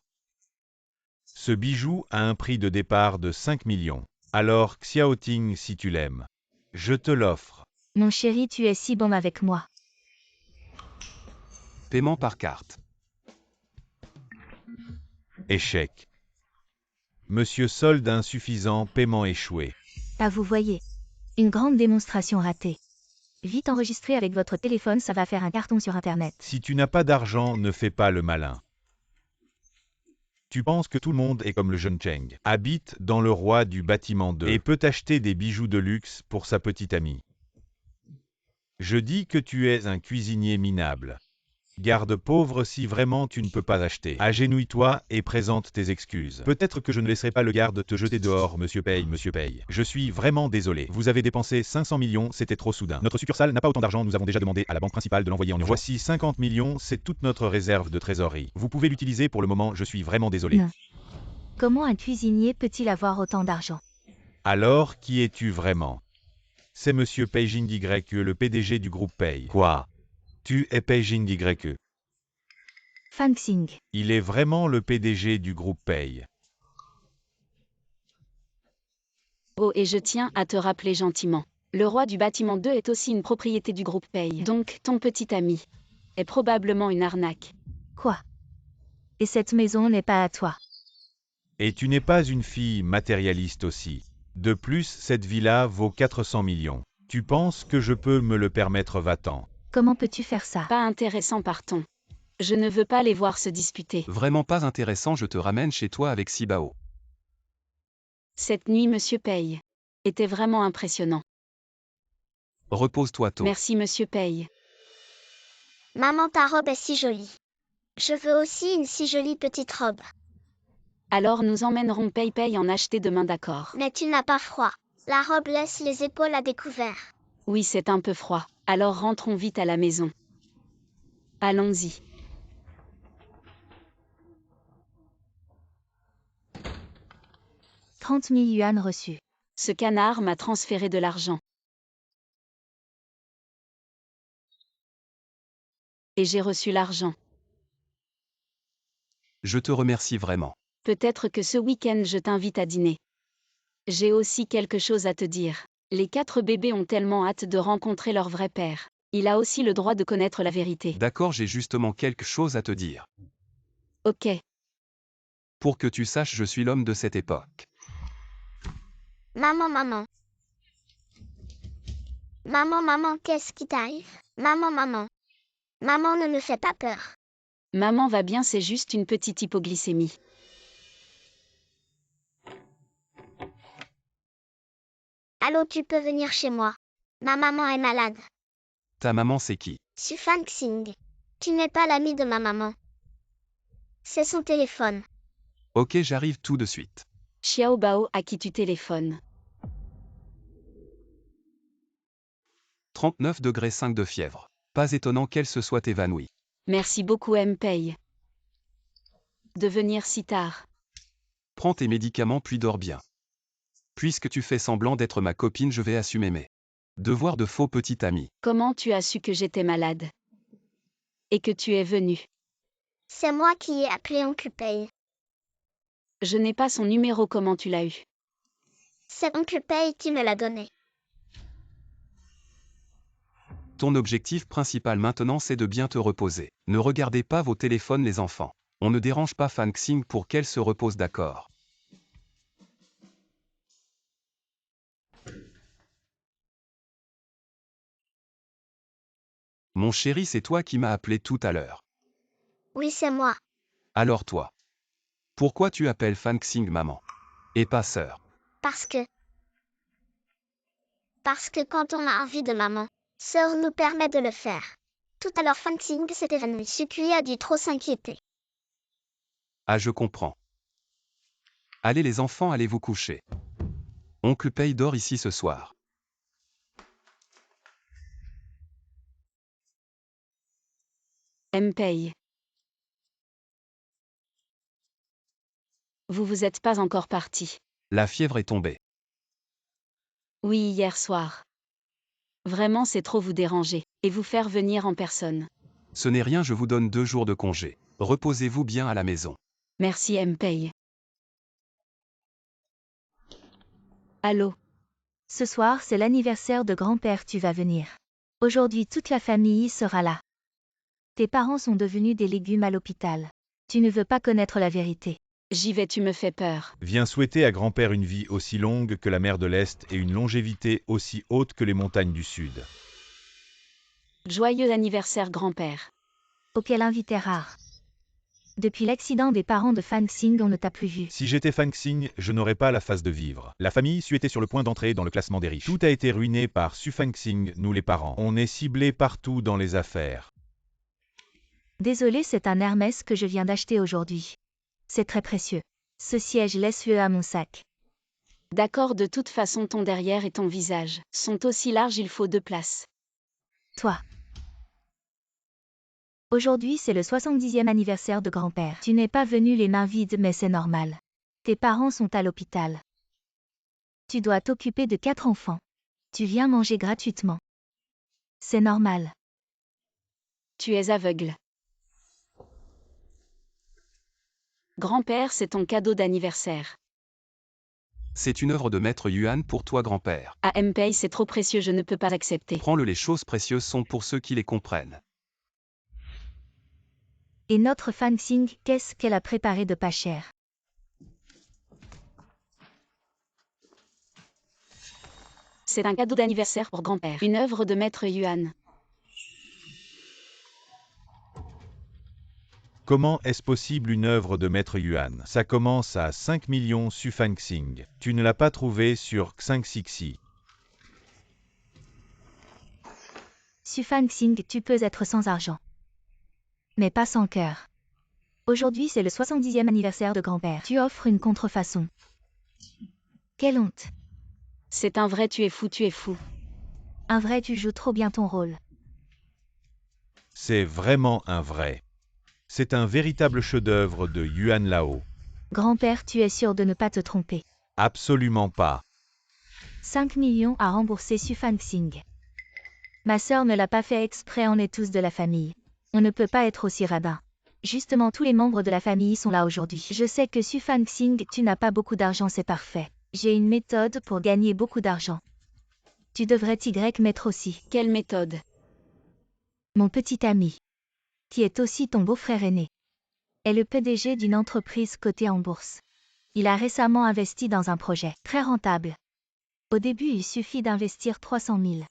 Ce bijou a un prix de départ de 5 millions. Alors Xiaoting, si tu l'aimes, je te l'offre. Mon chéri, tu es si bon avec moi. Paiement par carte. Échec. Monsieur solde insuffisant, paiement échoué. Ah, vous voyez. Une grande démonstration ratée. Vite enregistré avec votre téléphone, ça va faire un carton sur Internet. Si tu n'as pas d'argent, ne fais pas le malin. Tu penses que tout le monde est comme le jeune Cheng, habite dans le roi du bâtiment 2 et peut acheter des bijoux de luxe pour sa petite amie. Je dis que tu es un cuisinier minable. Garde pauvre si vraiment tu ne peux pas acheter. Agenouille-toi et présente tes excuses. Peut-être que je ne laisserai pas le garde te jeter dehors, monsieur Paye, monsieur Paye. Je suis vraiment désolé. Vous avez dépensé 500 millions, c'était trop soudain. Notre succursale n'a pas autant d'argent, nous avons déjà demandé à la banque principale de l'envoyer en urgence. Voici 50 millions, c'est toute notre réserve de trésorerie. Vous pouvez l'utiliser pour le moment, je suis vraiment désolé. Non. Comment un cuisinier peut-il avoir autant d'argent? Alors, qui es-tu vraiment? C'est monsieur Peijing YE, le PDG du groupe Pay. Quoi? Tu es Peijing YE. Fan Xing. Il est vraiment le PDG du groupe Pay. Oh, et je tiens à te rappeler gentiment. Le roi du bâtiment 2 est aussi une propriété du groupe Pay. Donc, ton petit ami est probablement une arnaque. Quoi? Et cette maison n'est pas à toi. Et tu n'es pas une fille matérialiste aussi. De plus, cette villa vaut 400 millions. Tu penses que je peux me le permettre, va-t'en. Comment peux-tu faire ça? Pas intéressant, partons. Je ne veux pas les voir se disputer. Vraiment pas intéressant, je te ramène chez toi avec Sibao. Cette nuit, monsieur Paye était vraiment impressionnant. Repose-toi tôt. Merci, monsieur Paye. Maman, ta robe est si jolie. Je veux aussi une si jolie petite robe. Alors nous emmènerons Paye en acheter demain, d'accord? Mais tu n'as pas froid. La robe laisse les épaules à découvert. Oui, c'est un peu froid. Alors rentrons vite à la maison. Allons-y. « 30 000 yuan reçus. Ce canard m'a transféré de l'argent. Et j'ai reçu l'argent. Je te remercie vraiment. Peut-être que ce week-end je t'invite à dîner. J'ai aussi quelque chose à te dire. Les 4 bébés ont tellement hâte de rencontrer leur vrai père. Il a aussi le droit de connaître la vérité. D'accord, j'ai justement quelque chose à te dire. Ok. Pour que tu saches, je suis l'homme de cette époque. Maman, maman. Maman, maman, qu'est-ce qui t'arrive? Maman, maman. Maman, ne me fais pas peur. Maman va bien, c'est juste une petite hypoglycémie. Allô, tu peux venir chez moi. Ma maman est malade. Ta maman, c'est qui? Je suis Fan Xing. Tu n'es pas l'ami de ma maman. C'est son téléphone. Ok, j'arrive tout de suite. Xiao Bao, à qui tu téléphones? 39,5 de fièvre. Pas étonnant qu'elle se soit évanouie. Merci beaucoup, Paye. De venir si tard. Prends tes médicaments puis dors bien. Puisque tu fais semblant d'être ma copine, je vais assumer mes devoirs de faux petit ami. Comment tu as su que j'étais malade? Et que tu es venu? C'est moi qui ai appelé Oncle Paye. Je n'ai pas son numéro, comment tu l'as eu? C'est Oncle Paye qui me l'a donné. Ton objectif principal maintenant, c'est de bien te reposer. Ne regardez pas vos téléphones, les enfants. On ne dérange pas Fan Xing pour qu'elle se repose, d'accord? Mon chéri, c'est toi qui m'as appelé tout à l'heure. Oui, c'est moi. Alors toi. Pourquoi tu appelles Fan Xing maman? Et pas sœur? Parce que quand on a envie de maman, sœur nous permet de le faire. Tout à l'heure, Fan Xing s'est évanoui. Sucui a dû trop s'inquiéter. Ah, je comprends. Allez les enfants, allez vous coucher. Oncle Paye dort ici ce soir. Paye. Vous êtes pas encore parti? La fièvre est tombée. Oui, hier soir. Vraiment, c'est trop vous déranger, et vous faire venir en personne. Ce n'est rien, je vous donne 2 jours de congé. Reposez-vous bien à la maison. Merci, Paye. Allô? Ce soir, c'est l'anniversaire de grand-père, tu vas venir. Aujourd'hui, toute la famille sera là. Tes parents sont devenus des légumes à l'hôpital. Tu ne veux pas connaître la vérité. J'y vais, tu me fais peur. Viens souhaiter à grand-père une vie aussi longue que la mer de l'Est et une longévité aussi haute que les montagnes du Sud. Joyeux anniversaire, grand-père. Auquel invité rare. Depuis l'accident des parents de Fang Xing, on ne t'a plus vu. Si j'étais Fang Xing, je n'aurais pas la face de vivre. La famille Su était sur le point d'entrer dans le classement des riches. Tout a été ruiné par Su Fang Xing, nous les parents. On est ciblés partout dans les affaires. Désolé, c'est un Hermès que je viens d'acheter aujourd'hui. C'est très précieux. Ce siège laisse-le à mon sac. D'accord, de toute façon ton derrière et ton visage sont aussi larges, il faut 2 places. Toi. Aujourd'hui, c'est le 70e anniversaire de grand-père. Tu n'es pas venu les mains vides, mais c'est normal. Tes parents sont à l'hôpital. Tu dois t'occuper de 4 enfants. Tu viens manger gratuitement. C'est normal. Tu es aveugle. Grand-père, c'est ton cadeau d'anniversaire. C'est une œuvre de maître Yuan pour toi grand-père. À Mpei, c'est trop précieux, je ne peux pas accepter. Prends-le, les choses précieuses sont pour ceux qui les comprennent. Et notre Fang Xing, qu'est-ce qu'elle a préparé de pas cher? C'est un cadeau d'anniversaire pour grand-père. Une œuvre de maître Yuan. Comment est-ce possible une œuvre de maître Yuan? Ça commence à 5 millions Su Fang Xing. Tu ne l'as pas trouvé sur Xingxixi. Su Fang Xing, tu peux être sans argent. Mais pas sans cœur. Aujourd'hui, c'est le 70e anniversaire de grand-père. Tu offres une contrefaçon. Quelle honte. C'est un vrai, tu es fou, tu es fou. Un vrai, tu joues trop bien ton rôle. C'est vraiment un vrai. C'est un véritable chef-d'œuvre de Yuan Lao. Grand-père, tu es sûr de ne pas te tromper. Absolument pas. 5 millions à rembourser Su Fang Xing. Ma sœur ne l'a pas fait exprès, on est tous de la famille. On ne peut pas être aussi radin. Justement, tous les membres de la famille sont là aujourd'hui. Je sais que Su Fang Xing, tu n'as pas beaucoup d'argent, c'est parfait. J'ai une méthode pour gagner beaucoup d'argent. Tu devrais t'y mettre aussi. Quelle méthode? Mon petit ami, qui est aussi ton beau-frère aîné, est le PDG d'une entreprise cotée en bourse. Il a récemment investi dans un projet très rentable. Au début, il suffit d'investir 300 000.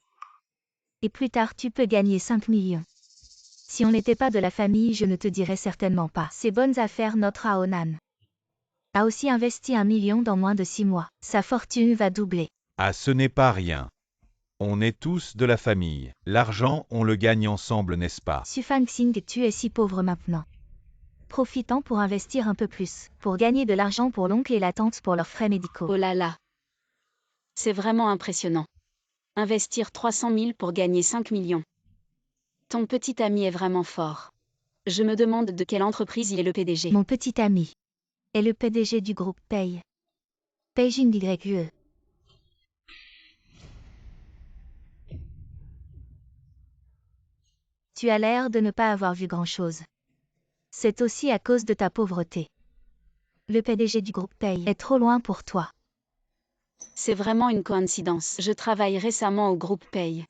Et plus tard, tu peux gagner 5 millions. Si on n'était pas de la famille, je ne te dirais certainement pas. Ces bonnes affaires, notre Aonan a aussi investi 1 million dans moins de 6 mois. Sa fortune va doubler. Ah, ce n'est pas rien. On est tous de la famille. L'argent, on le gagne ensemble, n'est-ce pas? Su Fang Xing, tu es si pauvre maintenant. Profitant pour investir un peu plus, pour gagner de l'argent pour l'oncle et la tante pour leurs frais médicaux. Oh là là. C'est vraiment impressionnant. Investir 300 000 pour gagner 5 millions. Ton petit ami est vraiment fort. Je me demande de quelle entreprise il est le PDG. Mon petit ami est le PDG du groupe Pei. Peijing YE. Tu as l'air de ne pas avoir vu grand-chose. C'est aussi à cause de ta pauvreté. Le PDG du groupe Pei est trop loin pour toi. C'est vraiment une coïncidence. Je travaille récemment au groupe Pei.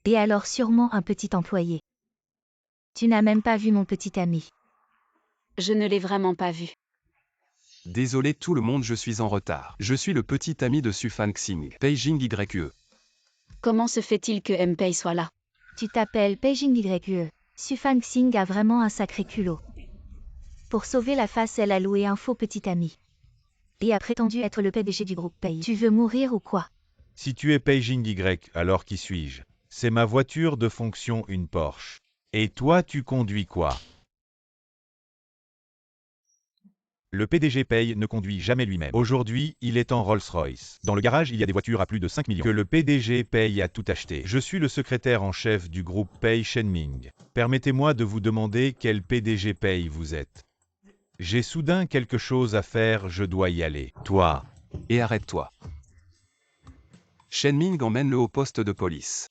Et alors sûrement un petit employé. Tu n'as même pas vu mon petit ami. Je ne l'ai vraiment pas vu. Désolé tout le monde, je suis en retard. Je suis le petit ami de Su Fang Xing, Peijing YE. Comment se fait-il que Mpei soit là? Tu t'appelles Peijing YE. Su Fang Xing a vraiment un sacré culot. Pour sauver la face, elle a loué un faux petit ami. Et a prétendu être le PDG du groupe Pei. Tu veux mourir ou quoi? Si tu es Peijing Y, alors qui suis-je? C'est ma voiture de fonction, une Porsche. Et toi, tu conduis quoi? Le PDG Pei ne conduit jamais lui-même. Aujourd'hui, il est en Rolls-Royce. Dans le garage, il y a des voitures à plus de 5 millions que le PDG Pei a tout acheté. Je suis le secrétaire en chef du groupe Pei Shenming. Permettez-moi de vous demander quel PDG Pei vous êtes. J'ai soudain quelque chose à faire, je dois y aller. Toi. Et arrête-toi. Shen Ming emmène-le au poste de police.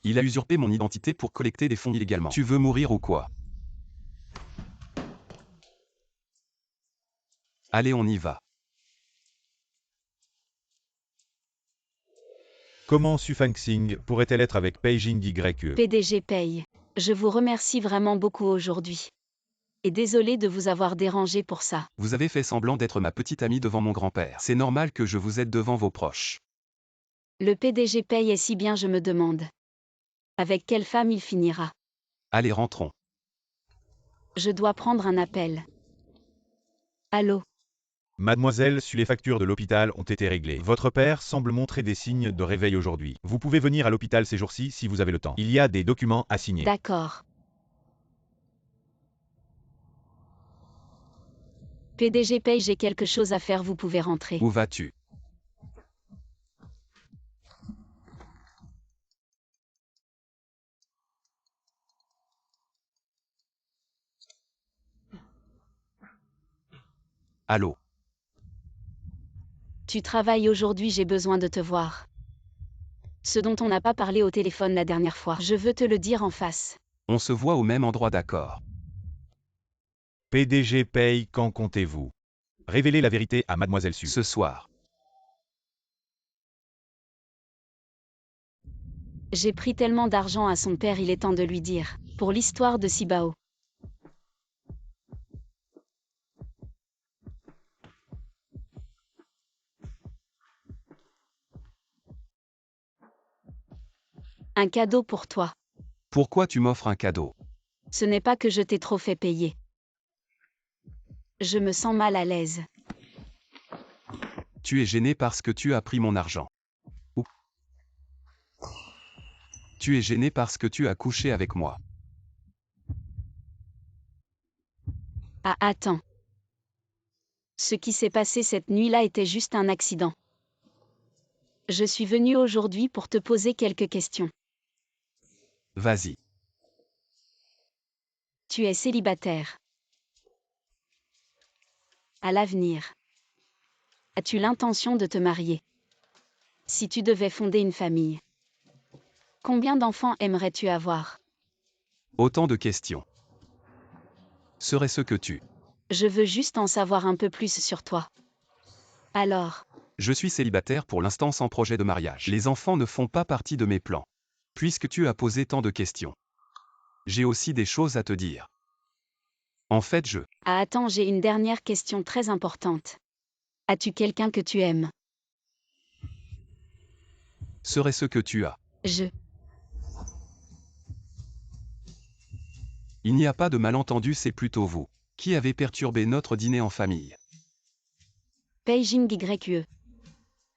Il a usurpé mon identité pour collecter des fonds illégalement. Tu veux mourir ou quoi? Allez, on y va. Comment Su Fang Xing pourrait-elle être avec Peijing YE? PDG Pei. Je vous remercie vraiment beaucoup aujourd'hui. Et désolé de vous avoir dérangé pour ça. Vous avez fait semblant d'être ma petite amie devant mon grand-père. C'est normal que je vous aide devant vos proches. Le PDG Pei est si bien, je me demande. Avec quelle femme il finira? Allez, rentrons. Je dois prendre un appel. Allô? Mademoiselle, les factures de l'hôpital ont été réglées. Votre père semble montrer des signes de réveil aujourd'hui. Vous pouvez venir à l'hôpital ces jours-ci si vous avez le temps. Il y a des documents à signer. D'accord. PDG Paye, j'ai quelque chose à faire, vous pouvez rentrer. Où vas-tu? Allô? Tu travailles aujourd'hui, j'ai besoin de te voir. Ce dont on n'a pas parlé au téléphone la dernière fois. Je veux te le dire en face. On se voit au même endroit, d'accord. PDG Paye, quand comptez-vous révéler la vérité à Mademoiselle Su? Ce soir. J'ai pris tellement d'argent à son père, il est temps de lui dire. Pour l'histoire de Sibao. Un cadeau pour toi. Pourquoi tu m'offres un cadeau? Ce n'est pas que je t'ai trop fait payer. Je me sens mal à l'aise. Tu es gêné parce que tu as pris mon argent. Ou tu es gêné parce que tu as couché avec moi. Ah, attends. Ce qui s'est passé cette nuit-là était juste un accident. Je suis venue aujourd'hui pour te poser quelques questions. Vas-y. Tu es célibataire. À l'avenir. As-tu l'intention de te marier? Si tu devais fonder une famille. Combien d'enfants aimerais-tu avoir? Autant de questions. Serait-ce que tu... Je veux juste en savoir un peu plus sur toi. Alors, Je suis célibataire pour l'instant sans projet de mariage. Les enfants ne font pas partie de mes plans. Puisque tu as posé tant de questions. J'ai aussi des choses à te dire. En fait, ah attends, j'ai une dernière question très importante. As-tu quelqu'un que tu aimes? Serait-ce que tu as... Il n'y a pas de malentendu, c'est plutôt vous qui avez perturbé notre dîner en famille. Beijing YE.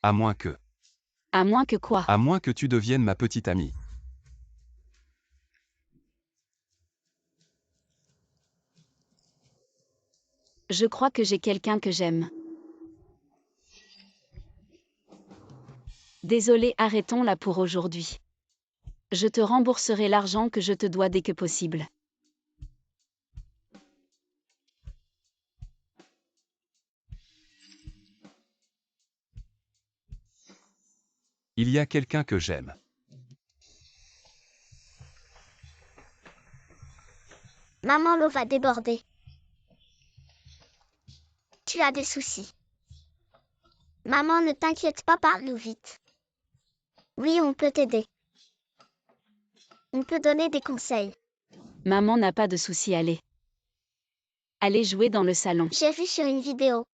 À moins que... À moins que quoi? À moins que tu deviennes ma petite amie. Je crois que j'ai quelqu'un que j'aime. Désolé, arrêtons là pour aujourd'hui. Je te rembourserai l'argent que je te dois dès que possible. Il y a quelqu'un que j'aime. Maman, l'eau va déborder. Tu as des soucis. Maman, ne t'inquiète pas, parle-nous vite. Oui, on peut t'aider. On peut donner des conseils. Maman n'a pas de souci, allez. Allez jouer dans le salon. J'ai vu sur une vidéo.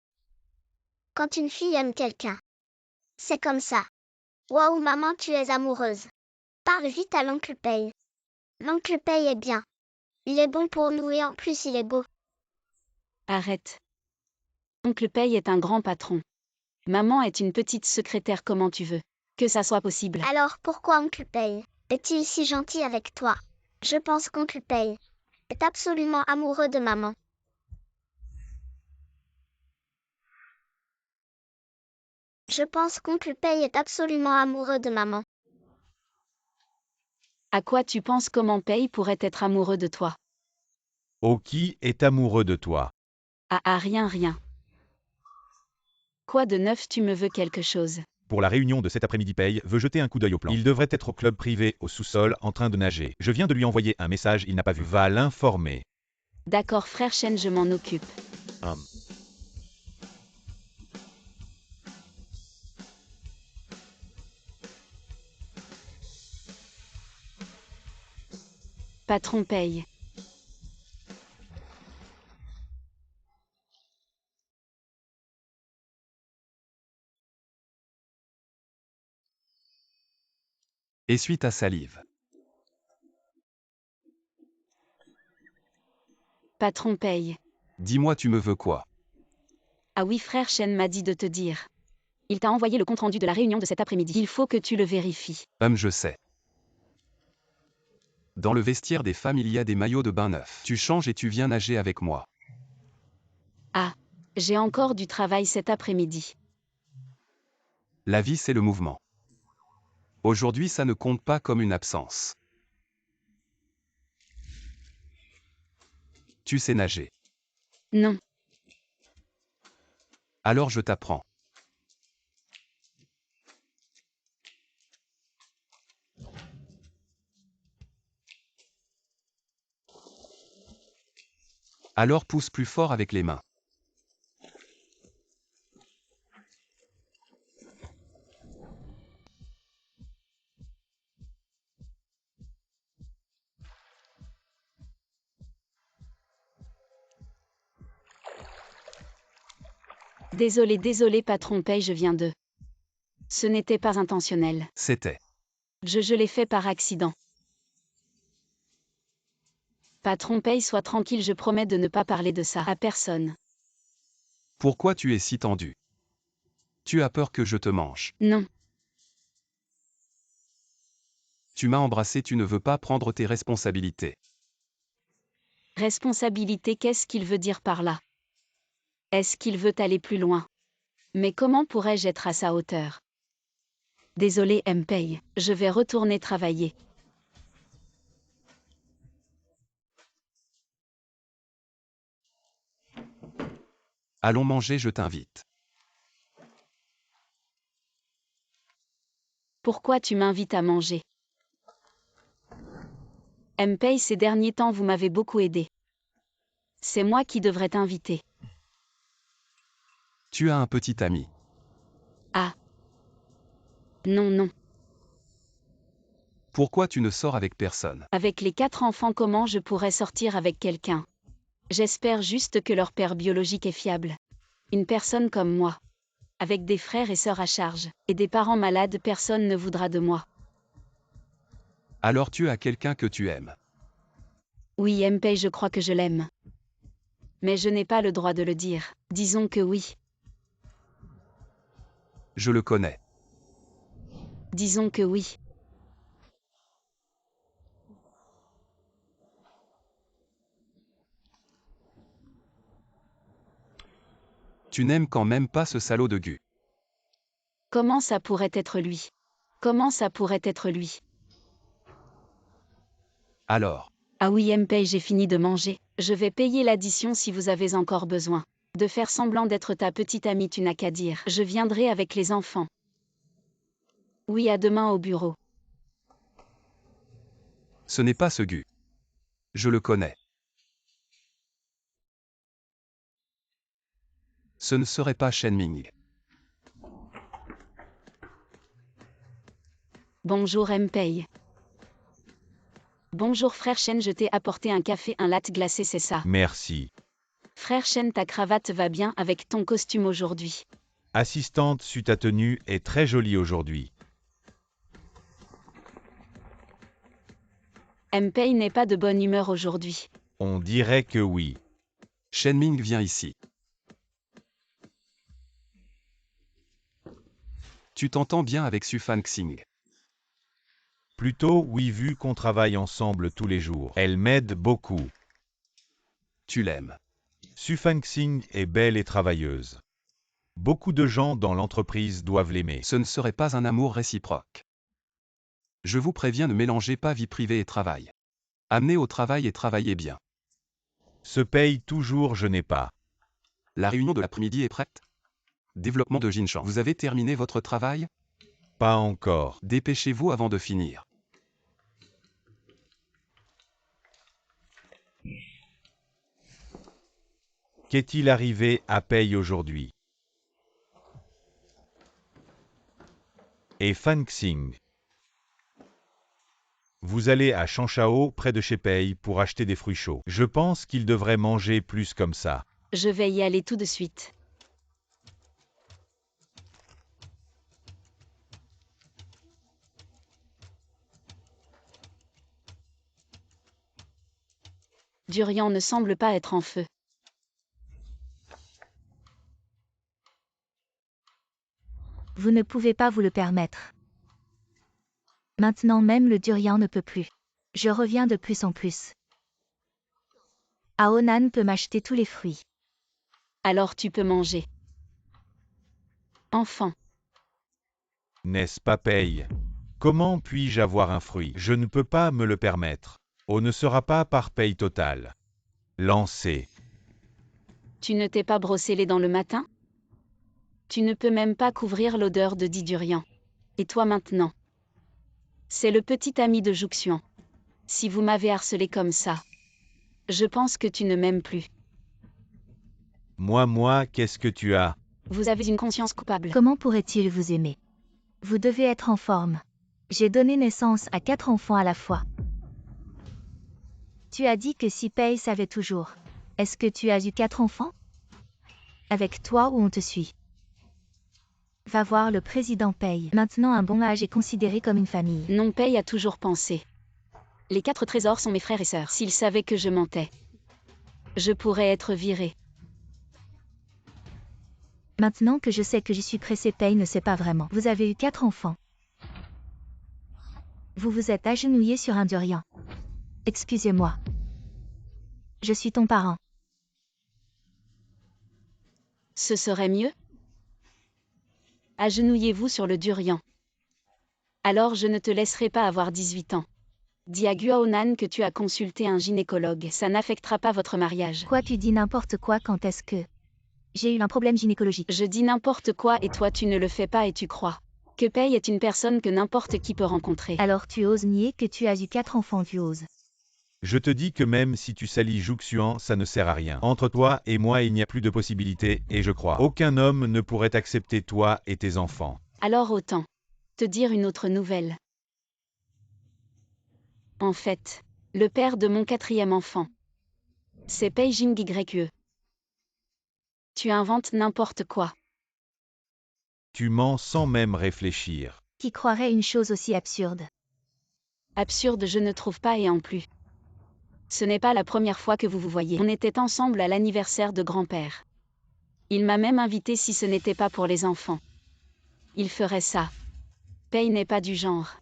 Quand une fille aime quelqu'un, c'est comme ça. Waouh, maman, tu es amoureuse. Parle vite à l'oncle Paye. L'oncle Paye est bien. Il est bon pour nous et en plus il est beau. Arrête. Oncle Paye est un grand patron. Maman est une petite secrétaire, comment tu veux que ça soit possible? Alors pourquoi oncle Paye est-il si gentil avec toi? Je pense qu'oncle Paye est absolument amoureux de maman. Je pense qu'oncle Paye est absolument amoureux de maman. À quoi tu penses? Comment Paye pourrait être amoureux de toi? Oki est amoureux de toi. Ah, rien. Quoi de neuf, tu me veux quelque chose? Pour la réunion de cet après-midi, Paye veut jeter un coup d'œil au plan. Il devrait être au club privé, au sous-sol, en train de nager. Je viens de lui envoyer un message, il n'a pas vu. Va l'informer. D'accord frère Chen, je m'en occupe. Patron Paye. Essuie ta salive. patron paye. Dis-moi, tu me veux quoi? Ah oui, frère Shen m'a dit de te dire. Il t'a envoyé le compte-rendu de la réunion de cet après-midi. Il faut que tu le vérifies. Je sais. Dans le vestiaire des femmes, il y a des maillots de bain neufs. Tu changes et tu viens nager avec moi. Ah, j'ai encore du travail cet après-midi. La vie, c'est le mouvement. Aujourd'hui, ça ne compte pas comme une absence. Tu sais nager. Non, Alors je t'apprends. Alors pousse plus fort avec les mains. désolé patron paye, je viens de. Ce n'était pas intentionnel. C'était. Je l'ai fait par accident. Patron paye, sois tranquille, je promets de ne pas parler de ça à personne. Pourquoi tu es si tendu? Tu as peur que je te mange. Non, Tu m'as embrassé, tu ne veux pas prendre tes responsabilités. responsabilité, qu'est-ce qu'il veut dire par là? Est-ce qu'il veut aller plus loin? Mais comment pourrais-je être à sa hauteur? Désolé M-Pay, je vais retourner travailler. Allons manger, je t'invite. Pourquoi tu m'invites à manger? M-Pay, ces derniers temps vous m'avez beaucoup aidé. C'est moi qui devrais t'inviter. Tu as un petit ami. Ah. Non. Pourquoi tu ne sors avec personne? Avec les 4 enfants, comment je pourrais sortir avec quelqu'un? J'espère juste que leur père biologique est fiable. Une personne comme moi. Avec des frères et sœurs à charge, et des parents malades, personne ne voudra de moi. Alors tu as quelqu'un que tu aimes. Oui, M-Pay, je crois que je l'aime. Mais je n'ai pas le droit de le dire. Disons que oui. Je le connais. Disons que oui. Tu n'aimes quand même pas ce salaud de Gu. Comment ça pourrait être lui? Comment ça pourrait être lui? Alors, Ah oui, M-Pay, j'ai fini de manger. Je vais payer l'addition si vous avez encore besoin. De faire semblant d'être ta petite amie, tu n'as qu'à dire. Je viendrai avec les enfants. Oui, à demain au bureau. ce n'est pas ce Gu. Je le connais. Ce ne serait pas Shen Ming. Bonjour M-Pay. Bonjour frère Shen, je t'ai apporté un café, un latte glacé, c'est ça. Merci. Frère Shen, ta cravate va bien avec ton costume aujourd'hui. Assistante, ta tenue est très jolie aujourd'hui. M-Pay n'est pas de bonne humeur aujourd'hui. On dirait que oui. Shen Ming vient ici. Tu t'entends bien avec Su Fan Xing. Plutôt oui, vu qu'on travaille ensemble tous les jours. Elle m'aide beaucoup. Tu l'aimes. Su Fangxing est belle et travailleuse. Beaucoup de gens dans l'entreprise doivent l'aimer. Ce ne serait pas un amour réciproque. Je vous préviens, ne mélangez pas vie privée et travail. Amenez au travail et travaillez bien. Se paye toujours, je n'ai pas. La réunion de l'après-midi est prête? Développement de Jinshan. Vous avez terminé votre travail? Pas encore. Dépêchez-vous avant de finir. Qu'est-il arrivé à Pei aujourd'hui? Et Fangxing. Vous allez à Shanshao, près de chez Pei, pour acheter des fruits chauds. Je pense qu'il devrait manger plus comme ça. Je vais y aller tout de suite. Durian ne semble pas être en feu. Vous ne pouvez pas vous le permettre. Maintenant même le durian ne peut plus. Je reviens de plus en plus. Aonan peut m'acheter tous les fruits. Alors tu peux manger. Enfant. N'est-ce pas Pei? Comment puis-je avoir un fruit? Je ne peux pas me le permettre. On ne sera pas par paye totale. Lancez. Tu ne t'es pas brossé les dents le matin? Tu ne peux même pas couvrir l'odeur de Durian. Et toi maintenant? C'est le petit ami de Jouxian. Si vous m'avez harcelé comme ça, je pense que tu ne m'aimes plus. Moi, qu'est-ce que tu as? Vous avez une conscience coupable. Comment pourrait-il vous aimer? Vous devez être en forme. J'ai donné naissance à 4 enfants à la fois. Tu as dit que si Pei savait toujours. Est-ce que tu as eu 4 enfants? Avec toi ou on te suit? Va voir le président Pei. Maintenant un bon âge est considéré comme une famille. Non, Pei a toujours pensé. Les 4 trésors sont mes frères et sœurs. S'ils savaient que je mentais, je pourrais être viré. Maintenant que je sais que j'y suis pressé, Pei ne sait pas vraiment. Vous avez eu 4 enfants. Vous vous êtes agenouillé sur un durian. Excusez-moi. Je suis ton parent. Ce serait mieux? Agenouillez-vous sur le durian. Alors je ne te laisserai pas avoir 18 ans. Dis à Guaonan que tu as consulté un gynécologue. Ça n'affectera pas votre mariage. Quoi, tu dis n'importe quoi? Quand est-ce que j'ai eu un problème gynécologique? Je dis n'importe quoi et toi tu ne le fais pas et tu crois que Pei est une personne que n'importe qui peut rencontrer. Alors tu oses nier que tu as eu 4 enfants, tu oses. Je te dis que même si tu salis Jouxian, ça ne sert à rien. Entre toi et moi, il n'y a plus de possibilité, et je crois. Aucun homme ne pourrait accepter toi et tes enfants. Alors autant te dire une autre nouvelle. En fait, le père de mon 4e enfant, c'est Pei Jinggyue. Tu inventes n'importe quoi. Tu mens sans même réfléchir. Qui croirait une chose aussi absurde? Absurde, je ne trouve pas, et en plus. Ce n'est pas la première fois que vous vous voyez. On était ensemble à l'anniversaire de grand-père. Il m'a même invité si ce n'était pas pour les enfants. Il ferait ça. Pei n'est pas du genre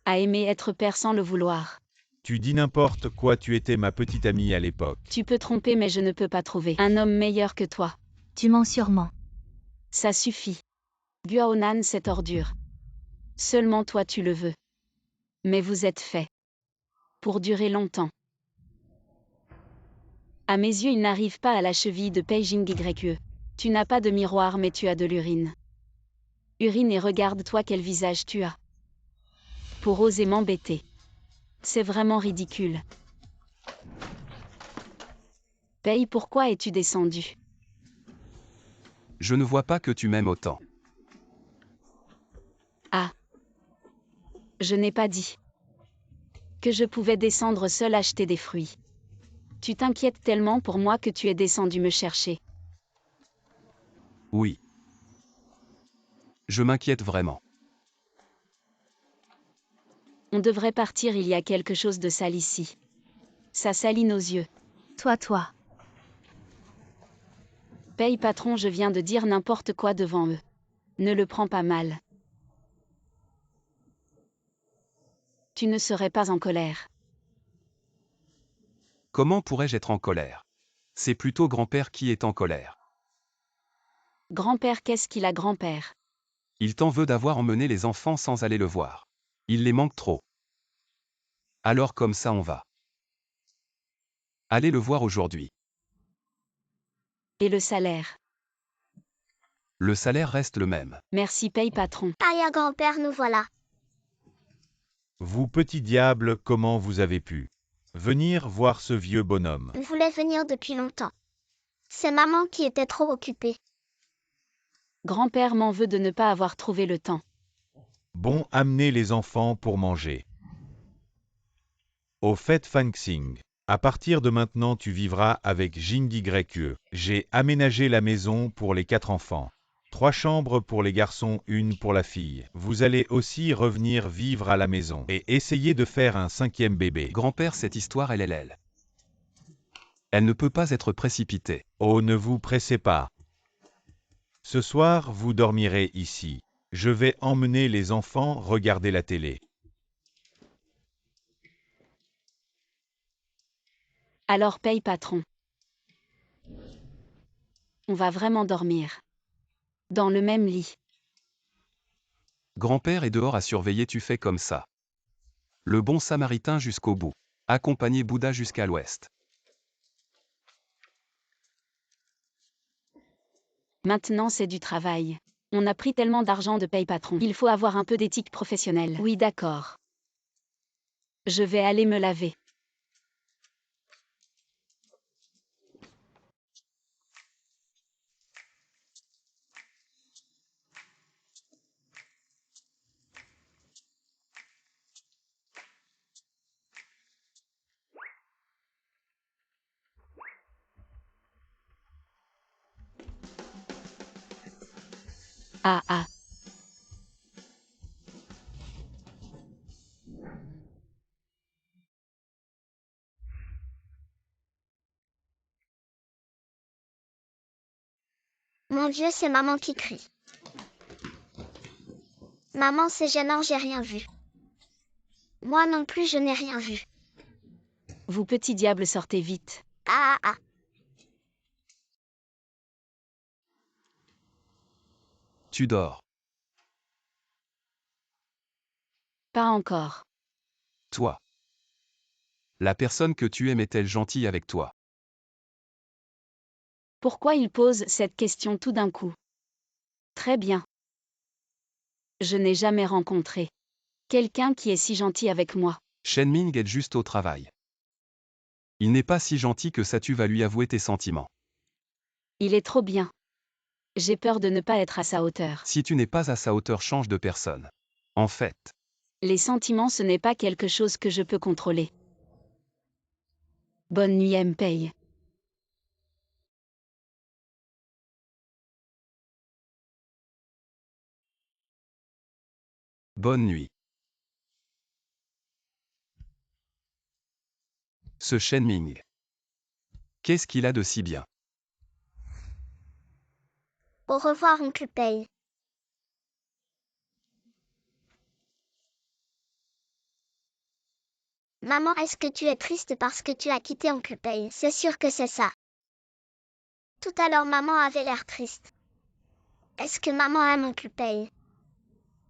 à aimer être père sans le vouloir. Tu dis n'importe quoi, tu étais ma petite amie à l'époque. Tu peux tromper, mais je ne peux pas trouver un homme meilleur que toi. Tu mens sûrement. Ça suffit. Guaonan, cette ordure. Seulement toi tu le veux. Mais vous êtes fait pour durer longtemps. À mes yeux, il n'arrive pas à la cheville de Pei Jinggyue. Tu n'as pas de miroir, mais tu as de l'urine. Urine, et regarde-toi quel visage tu as. Pour oser m'embêter. C'est vraiment ridicule. Pei, pourquoi es-tu descendu? Je ne vois pas que tu m'aimes autant. Ah. Je n'ai pas dit que je pouvais descendre seul acheter des fruits. Tu t'inquiètes tellement pour moi que tu es descendu me chercher. Oui. Je m'inquiète vraiment. On devrait partir, il y a quelque chose de sale ici. Ça salit nos yeux. Toi. Pei, patron, je viens de dire n'importe quoi devant eux. Ne le prends pas mal. Tu ne serais pas en colère. Comment pourrais-je être en colère? C'est plutôt grand-père qui est en colère. Grand-père, qu'est-ce qu'il a, grand-père? Il t'en veut d'avoir emmené les enfants sans aller le voir. Il les manque trop. Alors comme ça on va. Allez le voir aujourd'hui. Et le salaire? Le salaire reste le même. Merci, Pei, patron. Aïe, grand-père, nous voilà. Vous petit diable, comment vous avez pu venir voir ce vieux bonhomme? On voulait venir depuis longtemps. C'est maman qui était trop occupée. Grand-père m'en veut de ne pas avoir trouvé le temps. Bon, amenez les enfants pour manger. Au fait, Fanxing, à partir de maintenant tu vivras avec Jinggyue. J'ai aménagé la maison pour les 4 enfants. 3 chambres pour les garçons, 1 pour la fille. Vous allez aussi revenir vivre à la maison et essayer de faire un 5e bébé. Grand-père, cette histoire elle. Elle ne peut pas être précipitée. Oh, ne vous pressez pas. Ce soir, vous dormirez ici. Je vais emmener les enfants regarder la télé. Alors paye patron. On va vraiment dormir. Dans le même lit. Grand-père est dehors à surveiller, tu fais comme ça. Le bon samaritain jusqu'au bout. Accompagner Bouddha jusqu'à l'ouest. Maintenant c'est du travail. On a pris tellement d'argent de paye patron. Il faut avoir un peu d'éthique professionnelle. Oui, d'accord. Je vais aller me laver. Ah ah. Mon Dieu, c'est maman qui crie. Maman, c'est gênant, j'ai rien vu. Moi non plus, je n'ai rien vu. Vous petit diable, sortez vite. Ah ah ah. Tu dors. Pas encore. Toi. La personne que tu aimes est-elle gentille avec toi? Pourquoi il pose cette question tout d'un coup? Très bien. Je n'ai jamais rencontré quelqu'un qui est si gentil avec moi. Shenming est juste au travail. Il n'est pas si gentil que ça, tu vas lui avouer tes sentiments. Il est trop bien. J'ai peur de ne pas être à sa hauteur. Si tu n'es pas à sa hauteur, change de personne. En fait, Les sentiments, ce n'est pas quelque chose que je peux contrôler. Bonne nuit, Mpei. bonne nuit. Ce Shenming. Qu'est-ce qu'il a de si bien? Au revoir, oncle Pei. Maman, est-ce que tu es triste parce que tu as quitté oncle Pei? C'est sûr que c'est ça. Tout à l'heure, maman avait l'air triste. Est-ce que maman aime oncle Pei?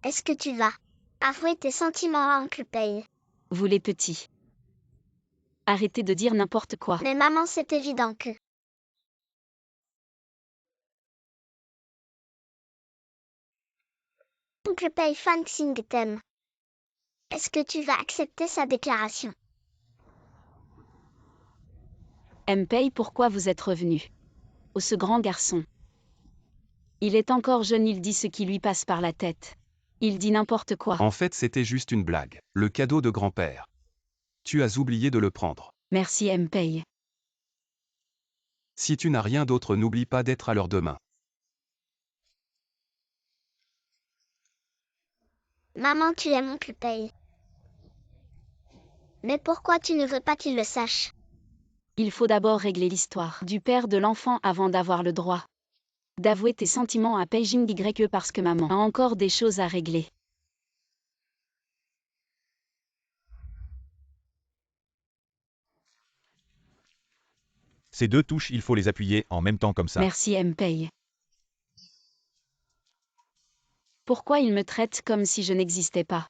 Est-ce que tu vas avouer tes sentiments à oncle Pei? Vous les petits. Arrêtez de dire n'importe quoi. Mais maman, c'est évident que... Oncle Pei Fan Xing t'aime. Est-ce que tu vas accepter sa déclaration? Mpei, pourquoi vous êtes revenu? Oh, ce grand garçon. Il est encore jeune, il dit ce qui lui passe par la tête. Il dit n'importe quoi. En fait, c'était juste une blague. Le cadeau de grand-père. Tu as oublié de le prendre. Merci, Mpei. Si tu n'as rien d'autre, n'oublie pas d'être à l'heure demain. Maman, tu aimes oncle Pei. Mais pourquoi tu ne veux pas qu'il le sache? Il faut d'abord régler l'histoire du père de l'enfant avant d'avoir le droit d'avouer tes sentiments à Pei Jing parce que maman a encore des choses à régler. Ces deux touches, il faut les appuyer en même temps comme ça. Merci, Mpei. Pourquoi il me traite comme si je n'existais pas?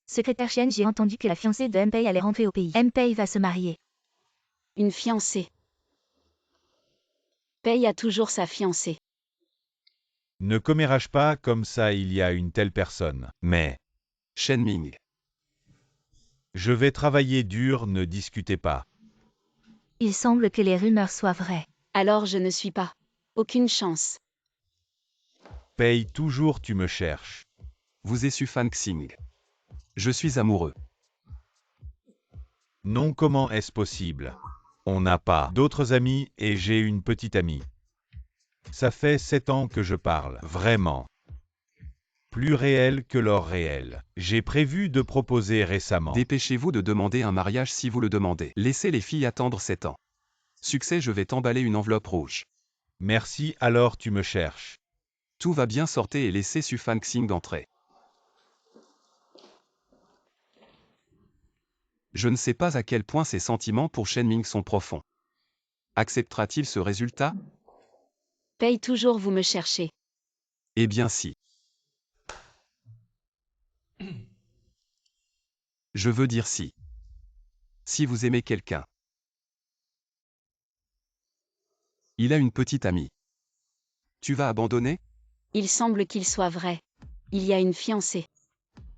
Secrétaire Chen, j'ai entendu que la fiancée de Mpei allait rentrer au pays. Mpei va se marier. Une fiancée. Pei a toujours sa fiancée. Ne commérage pas comme ça, il y a une telle personne. Mais, Shenming. je vais travailler dur, ne discutez pas. Il semble que les rumeurs soient vraies. Alors je ne suis pas. Aucune chance. Paye toujours, tu me cherches. Vous êtes su Fan Xing. Je suis amoureux. Non, comment est-ce possible? On n'a pas d'autres amis et j'ai une petite amie. Ça fait 7 ans que je parle, vraiment. Plus réel que l'or réel. J'ai prévu de proposer récemment. Dépêchez-vous de demander un mariage si vous le demandez. Laissez les filles attendre 7 ans. Succès, je vais t'emballer une enveloppe rouge. Merci, alors tu me cherches. Tout va bien, sortez et laissez Su Fangxing entrer. Je ne sais pas à quel point ses sentiments pour Shen Ming sont profonds. Acceptera-t-il ce résultat? Paye toujours vous me cherchez. Eh bien si. Je veux dire si. Si vous aimez quelqu'un. Il a une petite amie. Tu vas abandonner? Il semble qu'il soit vrai. Il y a une fiancée.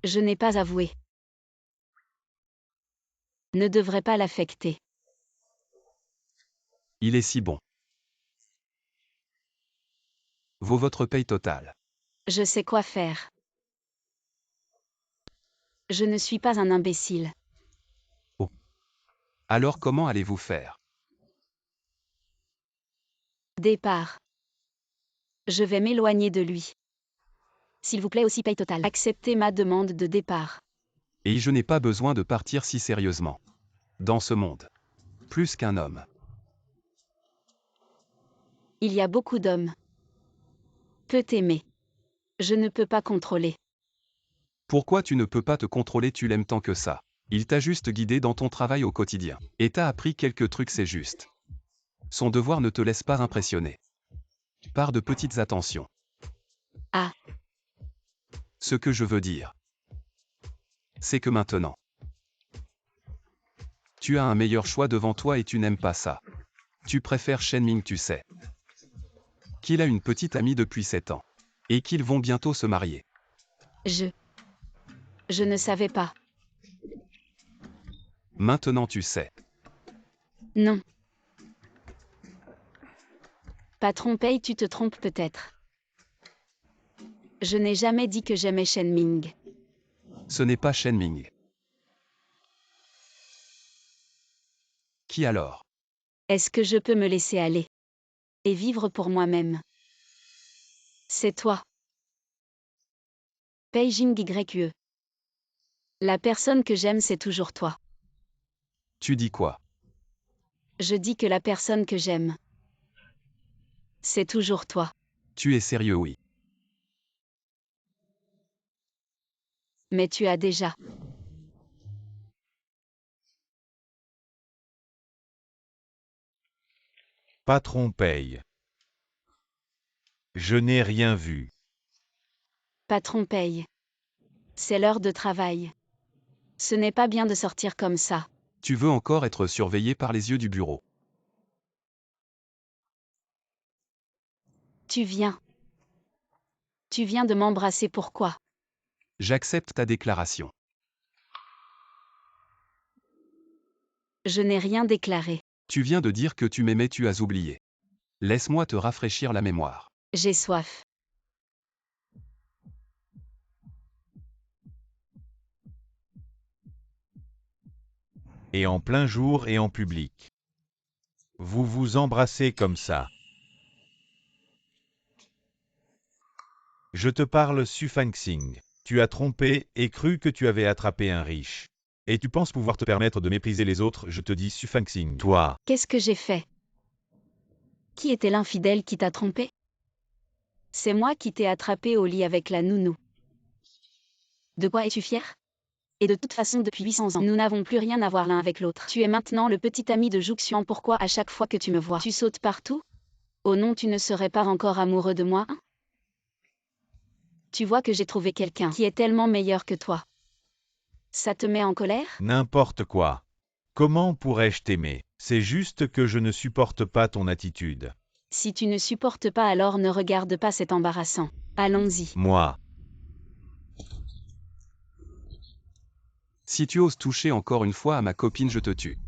Je n'ai pas avoué. Ne devrait pas l'affecter. Il est si bon. Vaut votre paye totale. Je sais quoi faire. Je ne suis pas un imbécile. Alors comment allez-vous faire? Départ. Je vais m'éloigner de lui. S'il vous plaît, aussi paye totale. Acceptez ma demande de départ. Et je n'ai pas besoin de partir si sérieusement. Dans ce monde. Plus qu'un homme. Il y a beaucoup d'hommes. Peut aimer. Je ne peux pas contrôler. Pourquoi tu ne peux pas te contrôler? Tu l'aimes tant que ça. Il t'a juste guidé dans ton travail au quotidien. Et t'a appris quelques trucs, c'est juste. Son devoir ne te laisse pas impressionner. Par de petites attentions. Ah. Ce que je veux dire, c'est que maintenant, tu as un meilleur choix devant toi et tu n'aimes pas ça. Tu préfères Shen Ming, tu sais. Qu'il a une petite amie depuis 7 ans. Et qu'ils vont bientôt se marier. Je ne savais pas. Maintenant tu sais. Non. Patron Paye, tu te trompes peut-être. Je n'ai jamais dit que j'aimais Shen Ming. Ce n'est pas Shen Ming. Qui alors? Est-ce que je peux me laisser aller et vivre pour moi-même? C'est toi. Pei Jing YE. La personne que j'aime, c'est toujours toi. Tu dis quoi? Je dis que la personne que j'aime, c'est toujours toi. Tu es sérieux? Oui. Mais tu as déjà. Patron paye. Je n'ai rien vu. Patron Paye. C'est l'heure de travail. Ce n'est pas bien de sortir comme ça. Tu veux encore être surveillé par les yeux du bureau. Tu viens. Tu viens de m'embrasser, pourquoi? J'accepte ta déclaration. Je n'ai rien déclaré. Tu viens de dire que tu m'aimais, tu as oublié. Laisse-moi te rafraîchir la mémoire. J'ai soif. Et en plein jour et en public. Vous vous embrassez comme ça. Je te parle, Su Fangxing. Tu as trompé et cru que tu avais attrapé un riche. Et tu penses pouvoir te permettre de mépriser les autres, je te dis, Su Fangxing, toi. Qu'est-ce que j'ai fait? Qui était l'infidèle qui t'a trompé? C'est moi qui t'ai attrapé au lit avec la nounou. De quoi es-tu fier? Et de toute façon, depuis 800 ans, nous n'avons plus rien à voir l'un avec l'autre. Tu es maintenant le petit ami de Juxian. Pourquoi à chaque fois que tu me vois, tu sautes partout? Oh non, tu ne serais pas encore amoureux de moi, hein? Tu vois que j'ai trouvé quelqu'un qui est tellement meilleur que toi. Ça te met en colère? N'importe quoi. Comment pourrais-je t'aimer? C'est juste que je ne supporte pas ton attitude. Si tu ne supportes pas, alors ne regarde pas, c'est embarrassant. Allons-y. Moi. Si tu oses toucher encore une fois à ma copine, je te tue.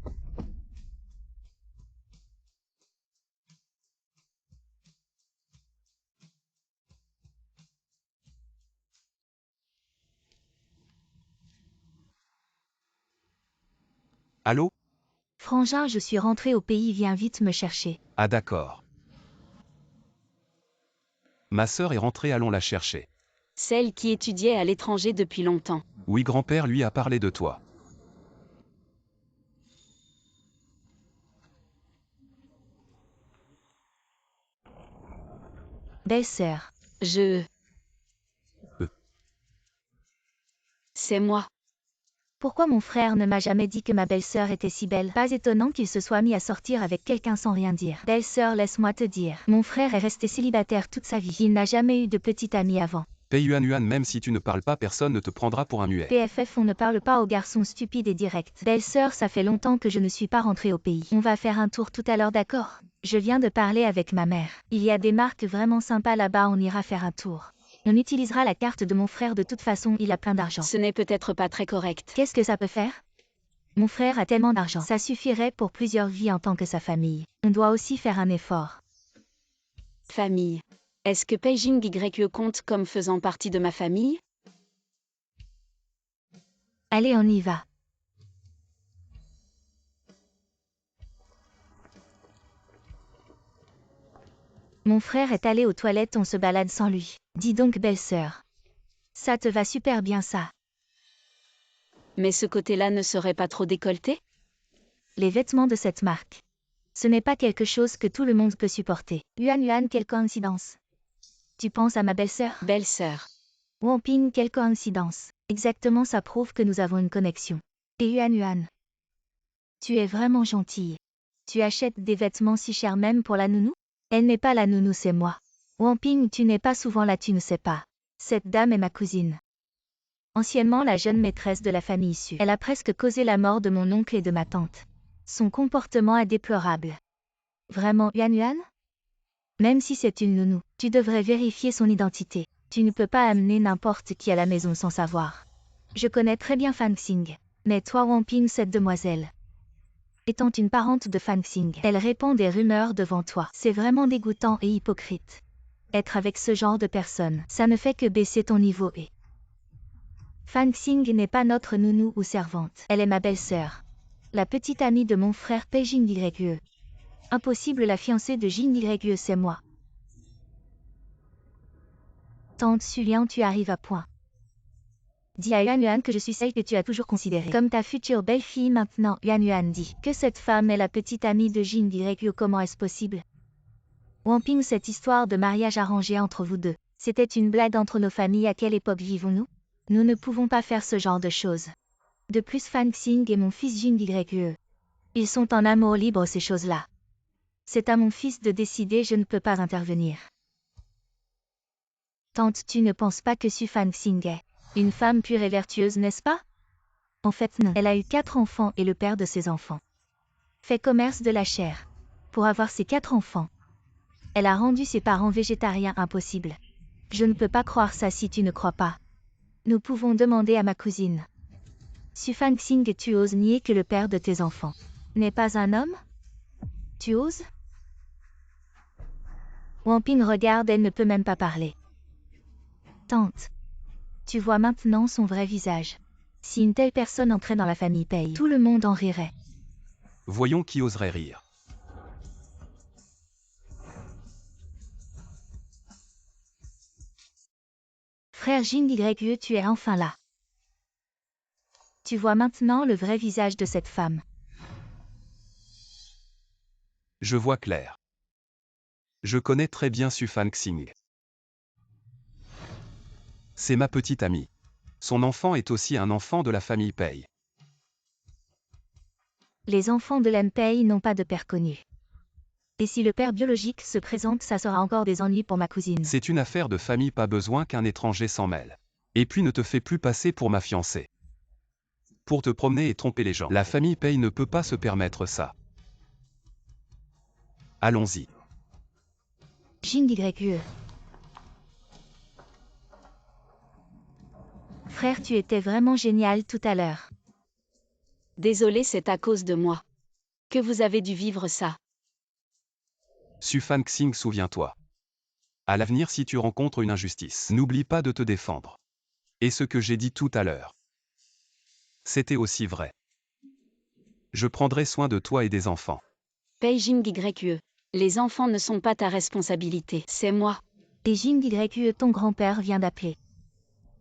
Allô? Frangin, je suis rentré au pays, viens vite me chercher. Ah d'accord. Ma sœur est rentrée, allons la chercher. Celle qui étudiait à l'étranger depuis longtemps. Oui, grand-père lui a parlé de toi. Belle-sœur. Je... Euh. C'est moi. Pourquoi mon frère ne m'a jamais dit que ma belle-sœur était si belle? Pas étonnant qu'il se soit mis à sortir avec quelqu'un sans rien dire. Belle-sœur, laisse-moi te dire. Mon frère est resté célibataire toute sa vie. Il n'a jamais eu de petite amie avant. Pei Yuan Yuan, même si tu ne parles pas, personne ne te prendra pour un muet. PFF, on ne parle pas aux garçons stupides et directs. Belle-sœur, ça fait longtemps que je ne suis pas rentrée au pays. On va faire un tour tout à l'heure, d'accord? Je viens de parler avec ma mère. Il y a des marques vraiment sympas là-bas, on ira faire un tour. On utilisera la carte de mon frère, de toute façon, il a plein d'argent. Ce n'est peut-être pas très correct. Qu'est-ce que ça peut faire? Mon frère a tellement d'argent. Ça suffirait pour plusieurs vies en tant que sa famille. On doit aussi faire un effort. Famille. Est-ce que Beijing YE compte comme faisant partie de ma famille? Allez, on y va. Mon frère est allé aux toilettes, on se balade sans lui. Dis donc, belle-sœur. Ça te va super bien ça. Mais ce côté-là ne serait pas trop décolleté? Les vêtements de cette marque. Ce n'est pas quelque chose que tout le monde peut supporter. Yuan Yuan, quelle coïncidence. Tu penses à ma belle-sœur? Belle-sœur. Wang Ping, quelle coïncidence. Exactement, ça prouve que nous avons une connexion. Et Yuan Yuan. Tu es vraiment gentille. Tu achètes des vêtements si chers même pour la nounou? Elle n'est pas la nounou, c'est moi. Wang Ping, tu n'es pas souvent là, tu ne sais pas. Cette dame est ma cousine. Anciennement la jeune maîtresse de la famille issue. Elle a presque causé la mort de mon oncle et de ma tante. Son comportement est déplorable. Vraiment, Yuan Yuan? Même si c'est une nounou, tu devrais vérifier son identité. Tu ne peux pas amener n'importe qui à la maison sans savoir. Je connais très bien Fan Xing. Mais toi, Wang Ping, cette demoiselle. Étant une parente de Fan Xing, elle répand des rumeurs devant toi. C'est vraiment dégoûtant et hypocrite. Être avec ce genre de personne, ça ne fait que baisser ton niveau et... Fan Xing n'est pas notre nounou ou servante. Elle est ma belle-sœur. La petite amie de mon frère Pei Jing YE. Impossible, la fiancée de Jing YE, c'est moi. Tante Sulian, tu arrives à point. Dis à Yuan Yuan que je suis celle que tu as toujours considérée comme ta future belle-fille maintenant. Yuan Yuan dit que cette femme est la petite amie de Jing YE. Comment est-ce possible? Wang Ping, cette histoire de mariage arrangé entre vous deux, c'était une blague entre nos familles. À quelle époque vivons-nous? Nous ne pouvons pas faire ce genre de choses. De plus, Fan Xing et mon fils Jing YE. Ils sont en amour libre, ces choses-là. C'est à mon fils de décider, je ne peux pas intervenir. Tante, tu ne penses pas que Su Fan Xing est une femme pure et vertueuse, n'est-ce pas? En fait, non. Elle a eu 4 enfants et le père de ses enfants fait commerce de la chair. Pour avoir ces 4 enfants, elle a rendu ses parents végétariens, impossible. Je ne peux pas croire ça. Si tu ne crois pas, nous pouvons demander à ma cousine. Su Fan Xing, tu oses nier que le père de tes enfants n'est pas un homme? Tu oses? Wang Ping regarde, elle ne peut même pas parler. Tante, tu vois maintenant son vrai visage. Si une telle personne entrait dans la famille Pei, tout le monde en rirait. Voyons qui oserait rire. Frère Jing YE, tu es enfin là. Tu vois maintenant le vrai visage de cette femme. Je vois clair. Je connais très bien Su Fan Xing. C'est ma petite amie. Son enfant est aussi un enfant de la famille Pei. Les enfants de l'Empei n'ont pas de père connu. Et si le père biologique se présente, ça sera encore des ennuis pour ma cousine. C'est une affaire de famille, pas besoin qu'un étranger s'en mêle. Et puis ne te fais plus passer pour ma fiancée. Pour te promener et tromper les gens. La famille Pei ne peut pas se permettre ça. Allons-y. Jing YE. Frère, tu étais vraiment génial tout à l'heure. Désolé, c'est à cause de moi que vous avez dû vivre ça. Su Fan Xing, souviens-toi. À l'avenir, si tu rencontres une injustice, n'oublie pas de te défendre. Et ce que j'ai dit tout à l'heure, c'était aussi vrai. Je prendrai soin de toi et des enfants. Beijing YE. Les enfants ne sont pas ta responsabilité, c'est moi. Et Jing YE, ton grand-père vient d'appeler.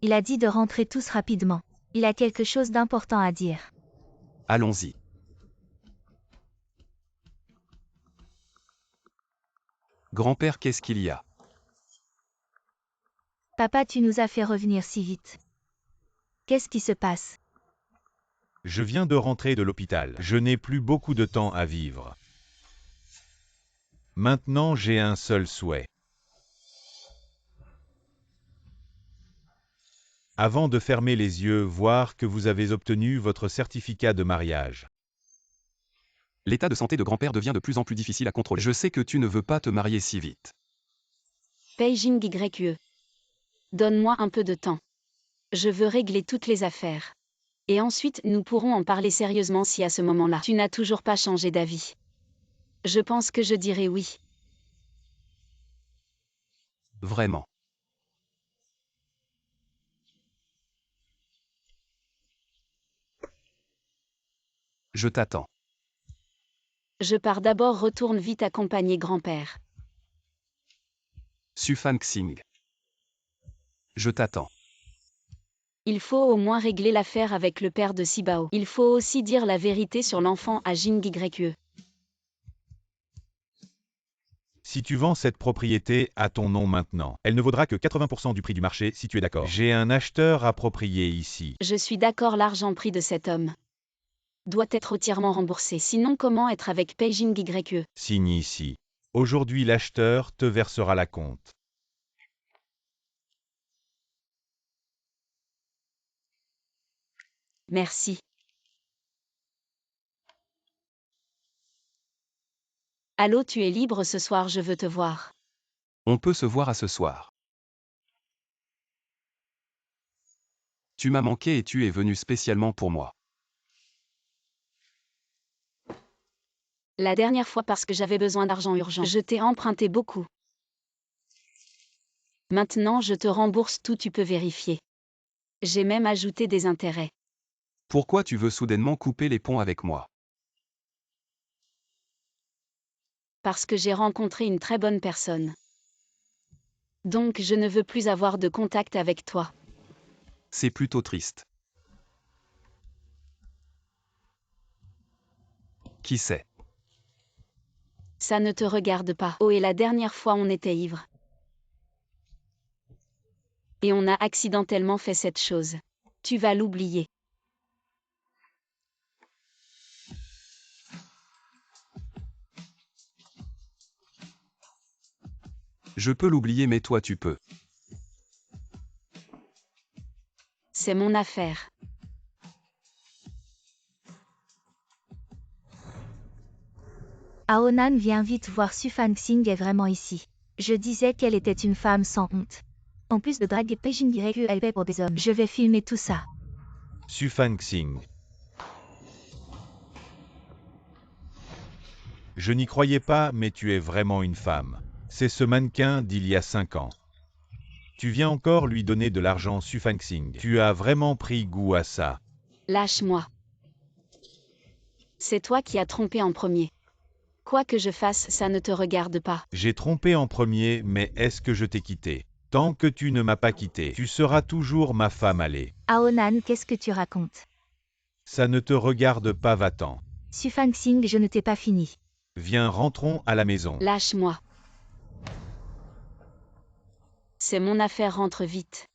Il a dit de rentrer tous rapidement. Il a quelque chose d'important à dire. Allons-y. Grand-père, qu'est-ce qu'il y a? Papa, tu nous as fait revenir si vite. Qu'est-ce qui se passe? Je viens de rentrer de l'hôpital. Je n'ai plus beaucoup de temps à vivre. Maintenant, j'ai un seul souhait. Avant de fermer les yeux, voir que vous avez obtenu votre certificat de mariage. L'état de santé de grand-père devient de plus en plus difficile à contrôler. Je sais que tu ne veux pas te marier si vite. Beijing YE. Donne-moi un peu de temps. Je veux régler toutes les affaires. Et ensuite, nous pourrons en parler sérieusement si à ce moment-là, tu n'as toujours pas changé d'avis. Je pense que je dirais oui. Vraiment. Je t'attends. Je pars d'abord, retourne vite accompagner grand-père. Sufan Xing. Je t'attends. Il faut au moins régler l'affaire avec le père de Sibao. Il faut aussi dire la vérité sur l'enfant à Jing YE. Si tu vends cette propriété à ton nom maintenant, elle ne vaudra que 80% du prix du marché si tu es d'accord. J'ai un acheteur approprié ici. Je suis d'accord, l'argent pris de cet homme doit être entièrement remboursé. Sinon, comment être avec Beijing YE? Signe ici. Aujourd'hui, l'acheteur te versera la compte. Merci. Allô, tu es libre ce soir, je veux te voir. On peut se voir à ce soir. Tu m'as manqué et tu es venu spécialement pour moi. La dernière fois parce que j'avais besoin d'argent urgent. Je t'ai emprunté beaucoup. Maintenant je te rembourse tout, tu peux vérifier. J'ai même ajouté des intérêts. Pourquoi tu veux soudainement couper les ponts avec moi? Parce que j'ai rencontré une très bonne personne. Donc je ne veux plus avoir de contact avec toi. C'est plutôt triste. Qui sait? Ça ne te regarde pas. Oh, et la dernière fois on était ivre. Et on a accidentellement fait cette chose. Tu vas l'oublier. Je peux l'oublier mais toi tu peux. C'est mon affaire. Aonan, viens vite voir Sufan Xing est vraiment ici. Je disais qu'elle était une femme sans honte. En plus de draguer Beijing YE, elle paie pour des hommes. Je vais filmer tout ça. Sufan Xing. Je n'y croyais pas, mais tu es vraiment une femme. C'est ce mannequin d'il y a 5 ans. Tu viens encore lui donner de l'argent, Sufan Xing. Tu as vraiment pris goût à ça. Lâche-moi. C'est toi qui as trompé en premier. Quoi que je fasse, ça ne te regarde pas. J'ai trompé en premier, mais est-ce que je t'ai quitté? Tant que tu ne m'as pas quitté, tu seras toujours ma femme, allez. Aonan, qu'est-ce que tu racontes? Ça ne te regarde pas, va-t'en. Sufan Xing, je ne t'ai pas fini. Viens, rentrons à la maison. Lâche-moi. C'est mon affaire, rentre vite.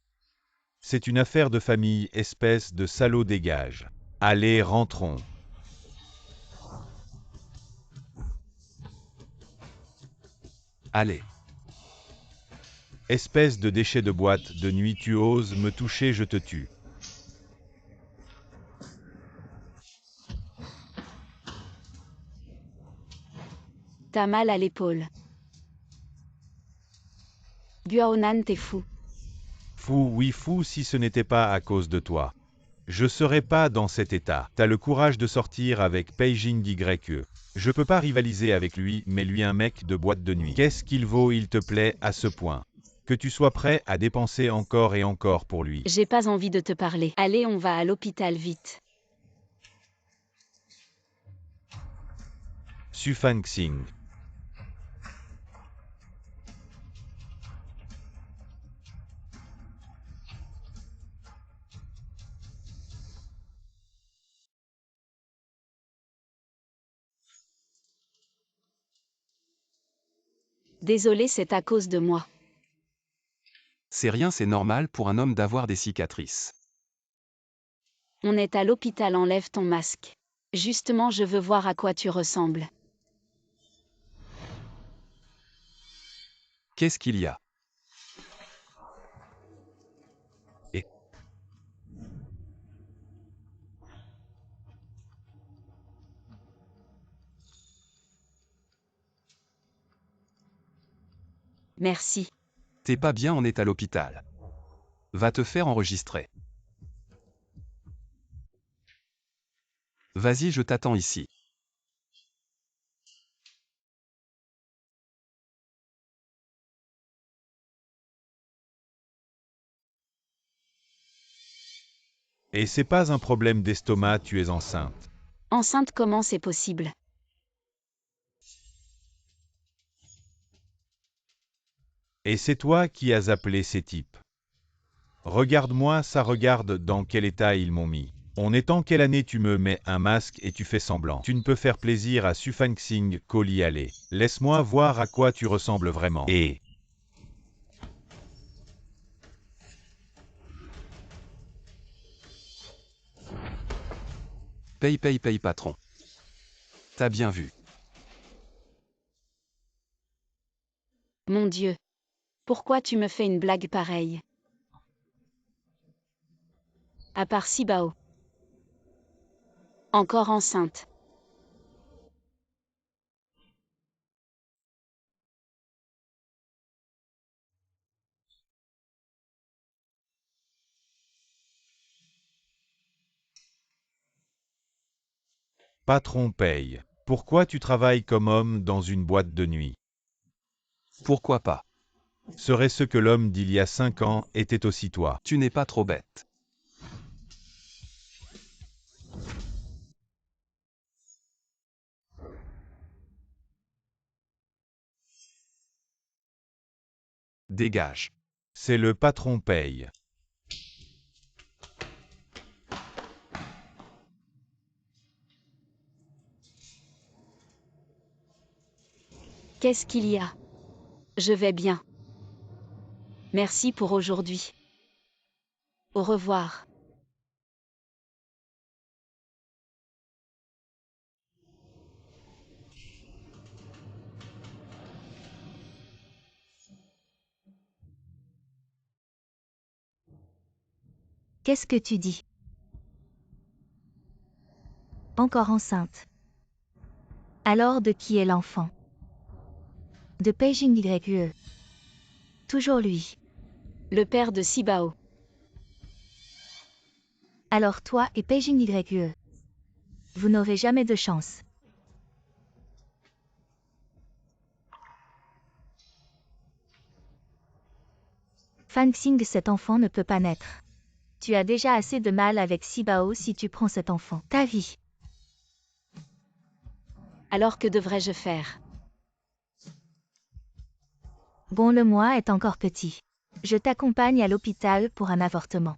C'est une affaire de famille, espèce de salaud, dégage. Allez, rentrons. Allez. Espèce de déchet de boîte de nuit, tu oses me toucher, je te tue. T'as mal à l'épaule. Guaonan, t'es fou. Fou, oui fou, si ce n'était pas à cause de toi. Je serais pas dans cet état. T'as le courage de sortir avec Beijing YE. Je peux pas rivaliser avec lui, mais lui un mec de boîte de nuit. Qu'est-ce qu'il vaut, il te plaît, à ce point? Que tu sois prêt à dépenser encore et encore pour lui. J'ai pas envie de te parler. Allez, on va à l'hôpital vite. Sufan Xing. Désolé, c'est à cause de moi. C'est rien, c'est normal pour un homme d'avoir des cicatrices. On est à l'hôpital, enlève ton masque. Justement, je veux voir à quoi tu ressembles. Qu'est-ce qu'il y a? Merci. T'es pas bien, on est à l'hôpital. Va te faire enregistrer. Vas-y, je t'attends ici. Et c'est pas un problème d'estomac, tu es enceinte. Enceinte, comment c'est possible? Et c'est toi qui as appelé ces types. Regarde-moi, ça regarde dans quel état ils m'ont mis. On est en quelle année? Tu me mets un masque et tu fais semblant. Tu ne peux faire plaisir à Sufansing Koli, allez. Laisse-moi voir à quoi tu ressembles vraiment. Et Paye, patron. T'as bien vu. Mon Dieu. Pourquoi tu me fais une blague pareille? À part Sibao. Encore enceinte. patron paye. Pourquoi tu travailles comme homme dans une boîte de nuit? Pourquoi pas? Serait ce que l'homme d'il y a 5 ans était aussi toi. Tu n'es pas trop bête. Dégage. C'est le patron paye. Qu'est-ce qu'il y a? Je vais bien. Merci pour aujourd'hui. Au revoir. Qu'est-ce que tu dis? Encore enceinte. Alors de qui est l'enfant? De Beijing YE. Toujours lui. Le père de Sibao. Alors toi et Beijing YE. Vous n'aurez jamais de chance. Fanxing, cet enfant ne peut pas naître. Tu as déjà assez de mal avec Sibao si tu prends cet enfant. Ta vie. Alors que devrais-je faire? Bon, le mois est encore petit. Je t'accompagne à l'hôpital pour un avortement.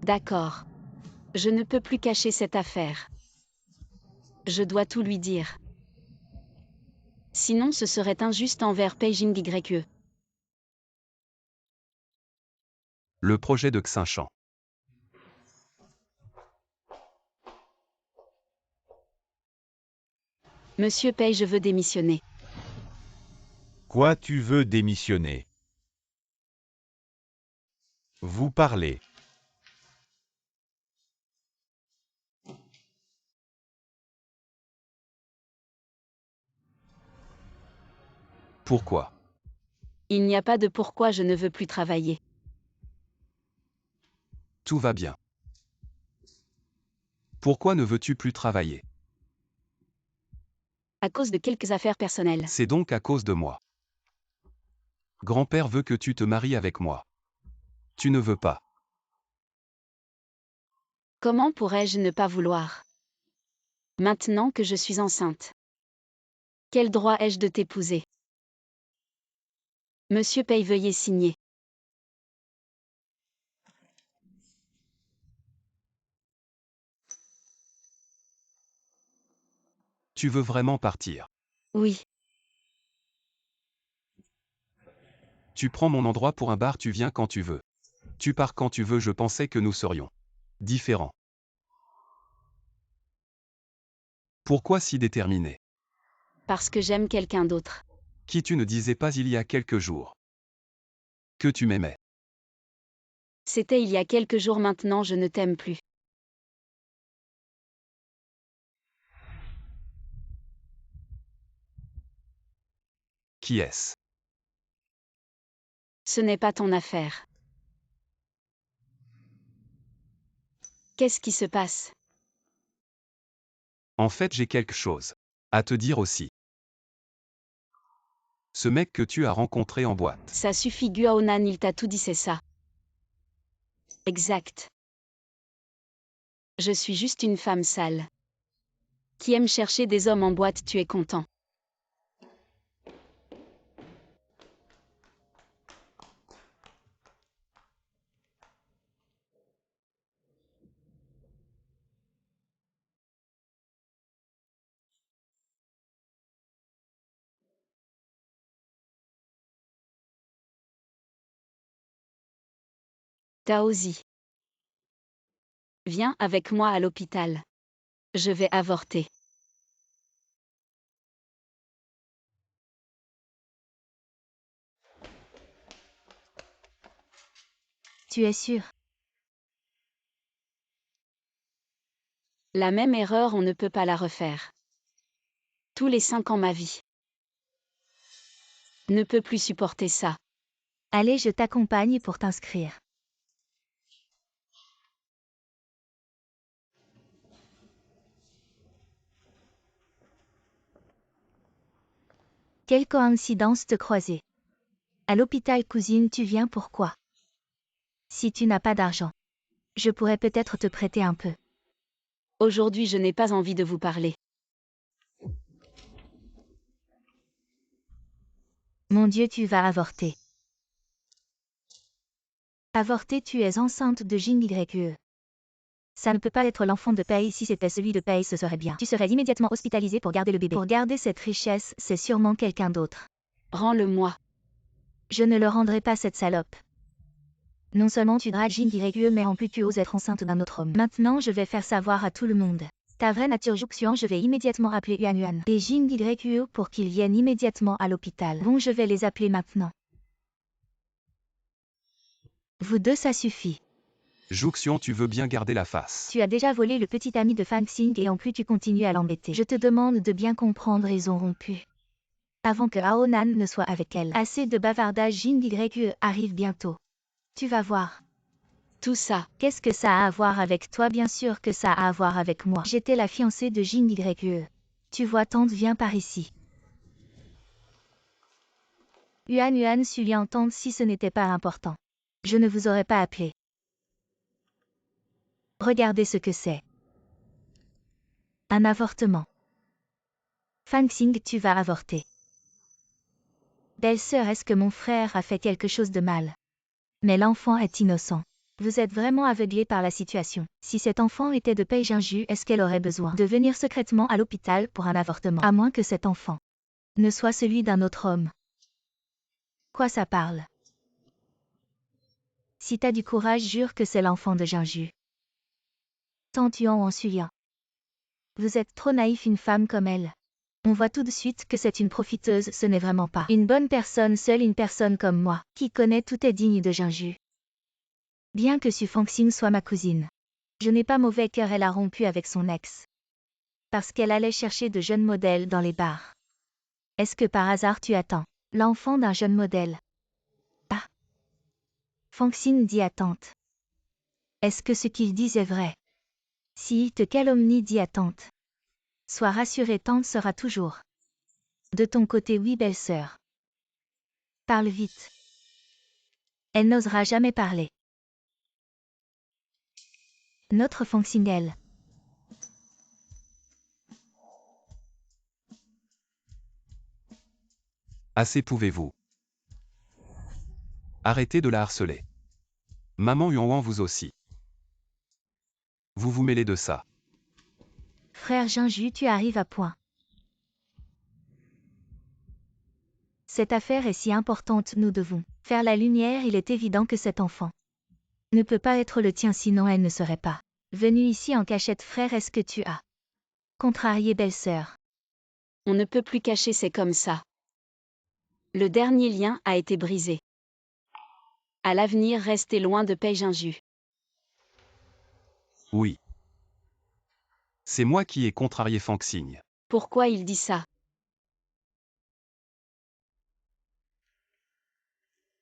D'accord. Je ne peux plus cacher cette affaire. Je dois tout lui dire. Sinon ce serait injuste envers Beijing YE. Le projet de Xinchan. Monsieur Pei, je veux démissionner. Quoi, tu veux démissionner? Vous parlez. Pourquoi? Il n'y a pas de pourquoi je ne veux plus travailler. Tout va bien. Pourquoi ne veux-tu plus travailler? À cause de quelques affaires personnelles. C'est donc à cause de moi. Grand-père veut que tu te maries avec moi. Tu ne veux pas. Comment pourrais-je ne pas vouloir? Maintenant que je suis enceinte. Quel droit ai-je de t'épouser? Monsieur Pei, veuillez signer. Tu veux vraiment partir? Oui. Tu prends mon endroit pour un bar, tu viens quand tu veux. Tu pars quand tu veux, je pensais que nous serions différents. Pourquoi si déterminé? Parce que j'aime quelqu'un d'autre. Qui tu ne disais pas il y a quelques jours que tu m'aimais. C'était il y a quelques jours, maintenant je ne t'aime plus. Qui est-ce? Ce n'est pas ton affaire. Qu'est-ce qui se passe? En fait, j'ai quelque chose à te dire aussi. Ce mec que tu as rencontré en boîte. Ça suffit, Guaonan, il t'a tout dit, c'est ça. Exact. Je suis juste une femme sale. Qui aime chercher des hommes en boîte, tu es content. Taozi. Viens avec moi à l'hôpital. Je vais avorter. Tu es sûr? La même erreur, on ne peut pas la refaire. Tous les 5 ans ma vie. Ne peux plus supporter ça. Allez, je t'accompagne pour t'inscrire. Quelle coïncidence de croiser. À l'hôpital, cousine, tu viens pourquoi? Si tu n'as pas d'argent, je pourrais peut-être te prêter un peu. Aujourd'hui, je n'ai pas envie de vous parler. Mon Dieu, tu vas avorter. Avorter, tu es enceinte de Jing YE. Ça ne peut pas être l'enfant de Pei, si c'était celui de Pei, ce serait bien. Tu serais immédiatement hospitalisé pour garder le bébé. Pour garder cette richesse, c'est sûrement quelqu'un d'autre. Rends-le-moi. Je ne le rendrai pas, cette salope. Non seulement tu dragues Jing YE, mais en plus tu oses être enceinte d'un autre homme. Maintenant, je vais faire savoir à tout le monde. Ta vraie nature, Juxian, je vais immédiatement appeler Yuan Yuan et Jing YE pour qu'ils viennent immédiatement à l'hôpital. Bon, je vais les appeler maintenant. Vous deux, ça suffit. Jouxion, tu veux bien garder la face. Tu as déjà volé le petit ami de Fang Xing et en plus tu continues à l'embêter. Je te demande de bien comprendre, ils ont rompu. Avant que Aonan ne soit avec elle. Assez de bavardage, Jing YE arrive bientôt. Tu vas voir. Tout ça. Qu'est-ce que ça a à voir avec toi? Bien sûr que ça a à voir avec moi. J'étais la fiancée de Jing YE. Tu vois, tante, viens par ici. Yuan Yuan sut lui entendre si ce n'était pas important. Je ne vous aurais pas appelé. Regardez ce que c'est. Un avortement. Fang Xing, tu vas avorter. Belle-sœur, est-ce que mon frère a fait quelque chose de mal? Mais l'enfant est innocent. Vous êtes vraiment aveuglé par la situation. Si cet enfant était de Pei Jinju, est-ce qu'elle aurait besoin de venir secrètement à l'hôpital pour un avortement? À moins que cet enfant ne soit celui d'un autre homme. Quoi ça parle? Si t'as du courage, jure que c'est l'enfant de Jinju. T'en tuant en fuyant. Vous êtes trop naïf, une femme comme elle. On voit tout de suite que c'est une profiteuse, ce n'est vraiment pas une bonne personne, seule une personne comme moi, qui connaît tout est digne de Jinju. Bien que Su Fangxing soit ma cousine. Je n'ai pas mauvais cœur, elle a rompu avec son ex. Parce qu'elle allait chercher de jeunes modèles dans les bars. Est-ce que par hasard tu attends l'enfant d'un jeune modèle? Ah. Fangxing dit à tante. Est-ce que ce qu'il dit est vrai? Si il te calomnie, dit à tante. Sois rassurée, tante sera toujours de ton côté, oui, belle-sœur. Parle vite. Elle n'osera jamais parler. Notre Fangxing, elle. Assez, pouvez-vous arrêtez de la harceler. Maman Yuan, vous aussi. Vous vous mêlez de ça. Frère Jinju, tu arrives à point. Cette affaire est si importante, nous devons faire la lumière. Il est évident que cet enfant ne peut pas être le tien, sinon elle ne serait pas venue ici en cachette. Frère, est-ce que tu as contrarié belle-sœur? On ne peut plus cacher, c'est comme ça. Le dernier lien a été brisé. À l'avenir, restez loin de Pei Jinju. Oui. C'est moi qui ai contrarié Fang Xing. Pourquoi il dit ça?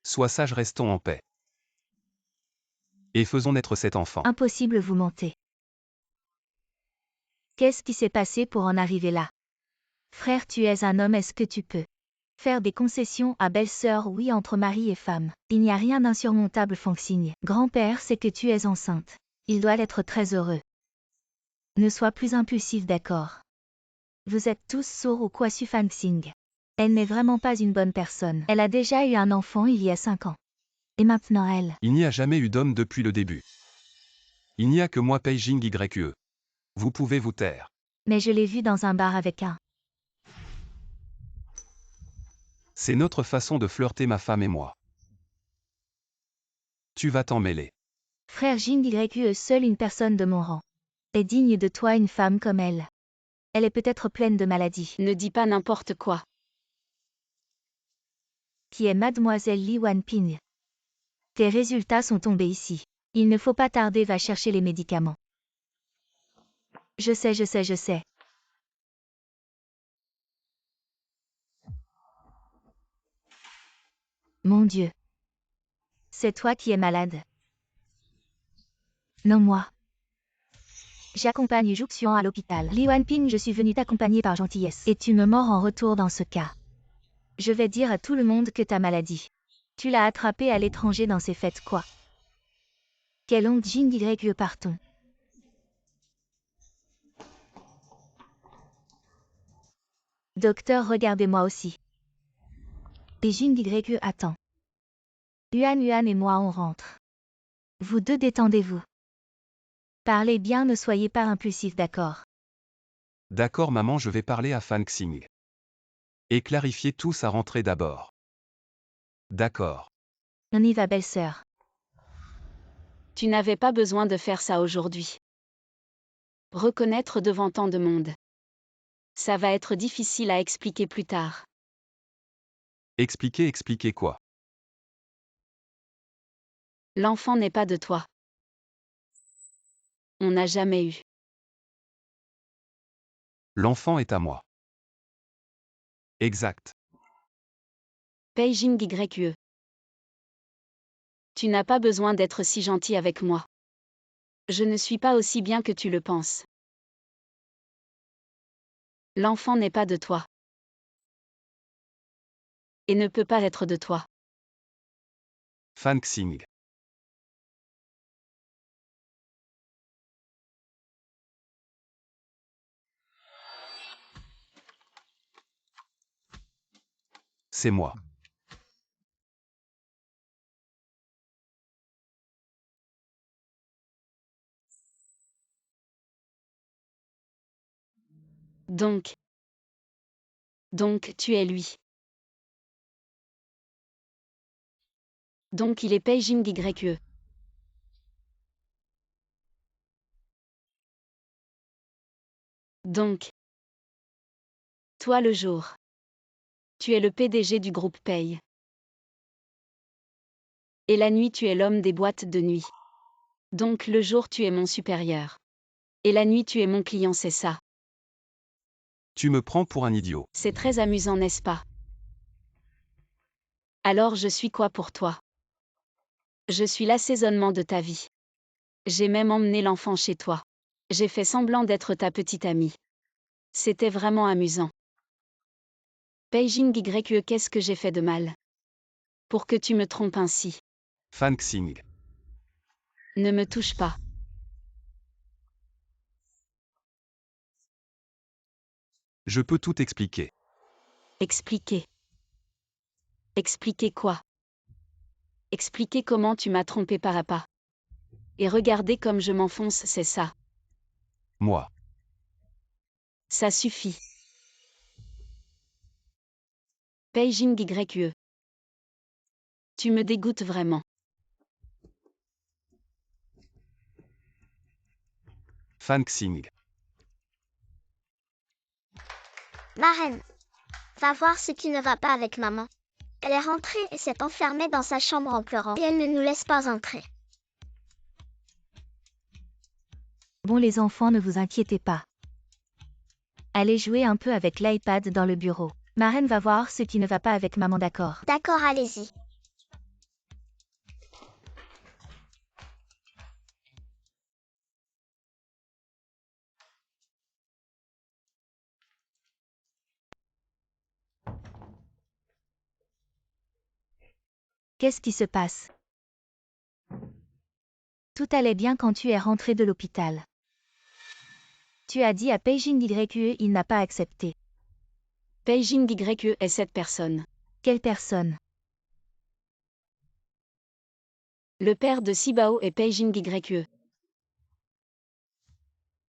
Sois sage, restons en paix. Et faisons naître cet enfant. Impossible, vous mentez. Qu'est-ce qui s'est passé pour en arriver là? Frère, tu es un homme, est-ce que tu peux faire des concessions à belle-sœur? Oui, entre mari et femme, il n'y a rien d'insurmontable. Fang Xing. Grand-père sait que tu es enceinte. Il doit être très heureux. Ne sois plus impulsif, d'accord? Vous êtes tous sourds ou quoi? Fang Xing. Elle n'est vraiment pas une bonne personne. Elle a déjà eu un enfant il y a 5 ans. Et maintenant elle. Il n'y a jamais eu d'homme depuis le début. Il n'y a que moi, Pei Jing Yue. Vous pouvez vous taire. Mais je l'ai vue dans un bar avec un. C'est notre façon de flirter, ma femme et moi. Tu vas t'en mêler. Frère Jing Yue, seule une personne de mon rang est digne de toi, une femme comme elle. Elle est peut-être pleine de maladies. Ne dis pas n'importe quoi. Qui est mademoiselle Li Wanping. Tes résultats sont tombés ici. Il ne faut pas tarder, va chercher les médicaments. Je sais. Mon Dieu. C'est toi qui es malade. Non, moi. J'accompagne Juxian à l'hôpital. Li Wanping, je suis venue t'accompagner par gentillesse. Et tu me mords en retour dans ce cas. Je vais dire à tout le monde que ta maladie. Tu l'as attrapée à l'étranger dans ces fêtes, quoi. Quelle honte, Jing Yue, partons. Docteur, regardez-moi aussi. Et Jing Yue, attends. Yuan et moi on rentre. Vous deux détendez-vous. Parlez bien, ne soyez pas impulsifs, d'accord? D'accord, maman, je vais parler à Fang Xing. Et clarifier tout sa rentrée d'abord. D'accord. On y va, belle-sœur. Tu n'avais pas besoin de faire ça aujourd'hui. Reconnaître devant tant de monde. Ça va être difficile à expliquer plus tard. Expliquer quoi? L'enfant n'est pas de toi. On n'a jamais eu. L'enfant est à moi. Exact. Pei Jing Yue. Tu n'as pas besoin d'être si gentil avec moi. Je ne suis pas aussi bien que tu le penses. L'enfant n'est pas de toi. Et ne peut pas être de toi. Fang Xing. C'est moi. Donc tu es lui. Donc il est Pei Jing Yue. Donc, toi le jour. Tu es le PDG du groupe Pei. Et la nuit tu es l'homme des boîtes de nuit. Donc le jour tu es mon supérieur. Et la nuit tu es mon client, c'est ça. Tu me prends pour un idiot. C'est très amusant, n'est-ce pas? Alors je suis quoi pour toi? Je suis l'assaisonnement de ta vie. J'ai même emmené l'enfant chez toi. J'ai fait semblant d'être ta petite amie. C'était vraiment amusant. Pei Jing Yue, qu'est-ce que j'ai fait de mal? Pour que tu me trompes ainsi. Fang Xing. Ne me touche pas. Je peux tout expliquer. Expliquer. Expliquer quoi? Expliquer comment tu m'as trompé par à pas. Et regardez comme je m'enfonce, c'est ça. Moi. Ça suffit. Beijing YE. Tu me dégoûtes vraiment. Fan Xing. Marraine, va voir ce qui ne va pas avec maman. Elle est rentrée et s'est enfermée dans sa chambre en pleurant. Et elle ne nous laisse pas entrer. Bon les enfants, ne vous inquiétez pas. Allez jouer un peu avec l'iPad dans le bureau. Marraine va voir ce qui ne va pas avec maman, d'accord? D'accord, allez-y. Qu'est-ce qui se passe? Tout allait bien quand tu es rentré de l'hôpital. Tu as dit à Beijing YE, il n'a pas accepté. Beijing YE est cette personne. Quelle personne? Le père de Sibao est Beijing YE.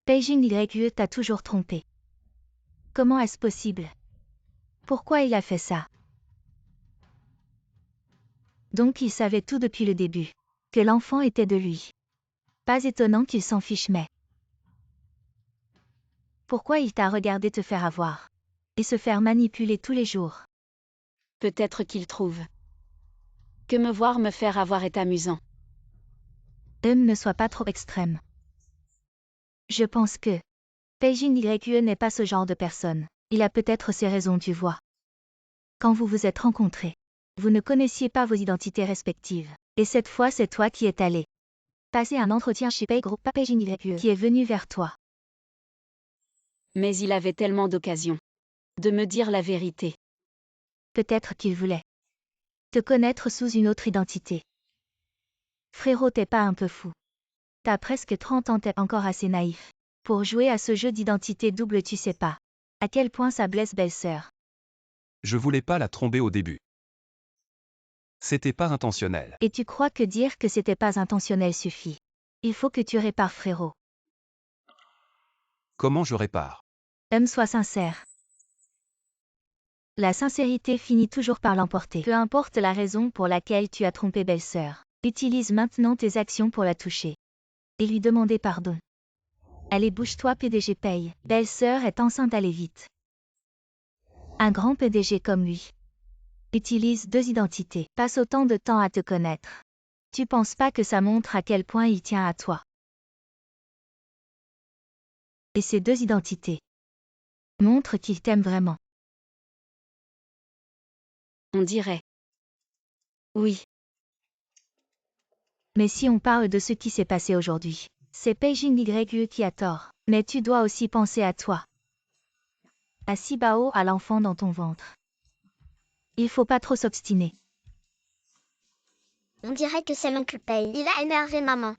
Beijing YE t'a toujours trompé. Comment est-ce possible? Pourquoi il a fait ça? Donc il savait tout depuis le début. Que l'enfant était de lui. Pas étonnant qu'il s'en fiche, mais... Pourquoi il t'a regardé te faire avoir? Et se faire manipuler tous les jours? Peut-être qu'il trouve que me voir me faire avoir est amusant. Ne sois pas trop extrême. Je pense que... Beijing YE n'est pas ce genre de personne. Il a peut-être ses raisons, tu vois. Quand vous vous êtes rencontrés, vous ne connaissiez pas vos identités respectives. Et cette fois, c'est toi qui es allé passer un entretien chez Group Beijing YE qui est venu vers toi. Mais il avait tellement d'occasions de me dire la vérité. Peut-être qu'il voulait te connaître sous une autre identité. Frérot, t'es pas un peu fou? T'as presque 30 ans, t'es encore assez naïf pour jouer à ce jeu d'identité double, tu sais pas à quel point ça blesse belle-sœur. Je voulais pas la tromper au début. C'était pas intentionnel. Et tu crois que dire que c'était pas intentionnel suffit? Il faut que tu répares, frérot. Comment je répare? Sois sincère. La sincérité finit toujours par l'emporter. Peu importe la raison pour laquelle tu as trompé belle-sœur. Utilise maintenant tes actions pour la toucher. Et lui demander pardon. Allez, bouge-toi, PDG paye. Belle-sœur est enceinte, allez vite. Un grand PDG comme lui utilise 2 identités. Passe autant de temps à te connaître. Tu penses pas que ça montre à quel point il tient à toi? Et ces 2 identités montrent qu'il t'aime vraiment. On dirait. Oui. Mais si on parle de ce qui s'est passé aujourd'hui, c'est Beijing YE qui a tort. Mais tu dois aussi penser à toi. À Sibao, à l'enfant dans ton ventre. Il faut pas trop s'obstiner. On dirait que c'est l'oncle Pei. Il a énervé maman.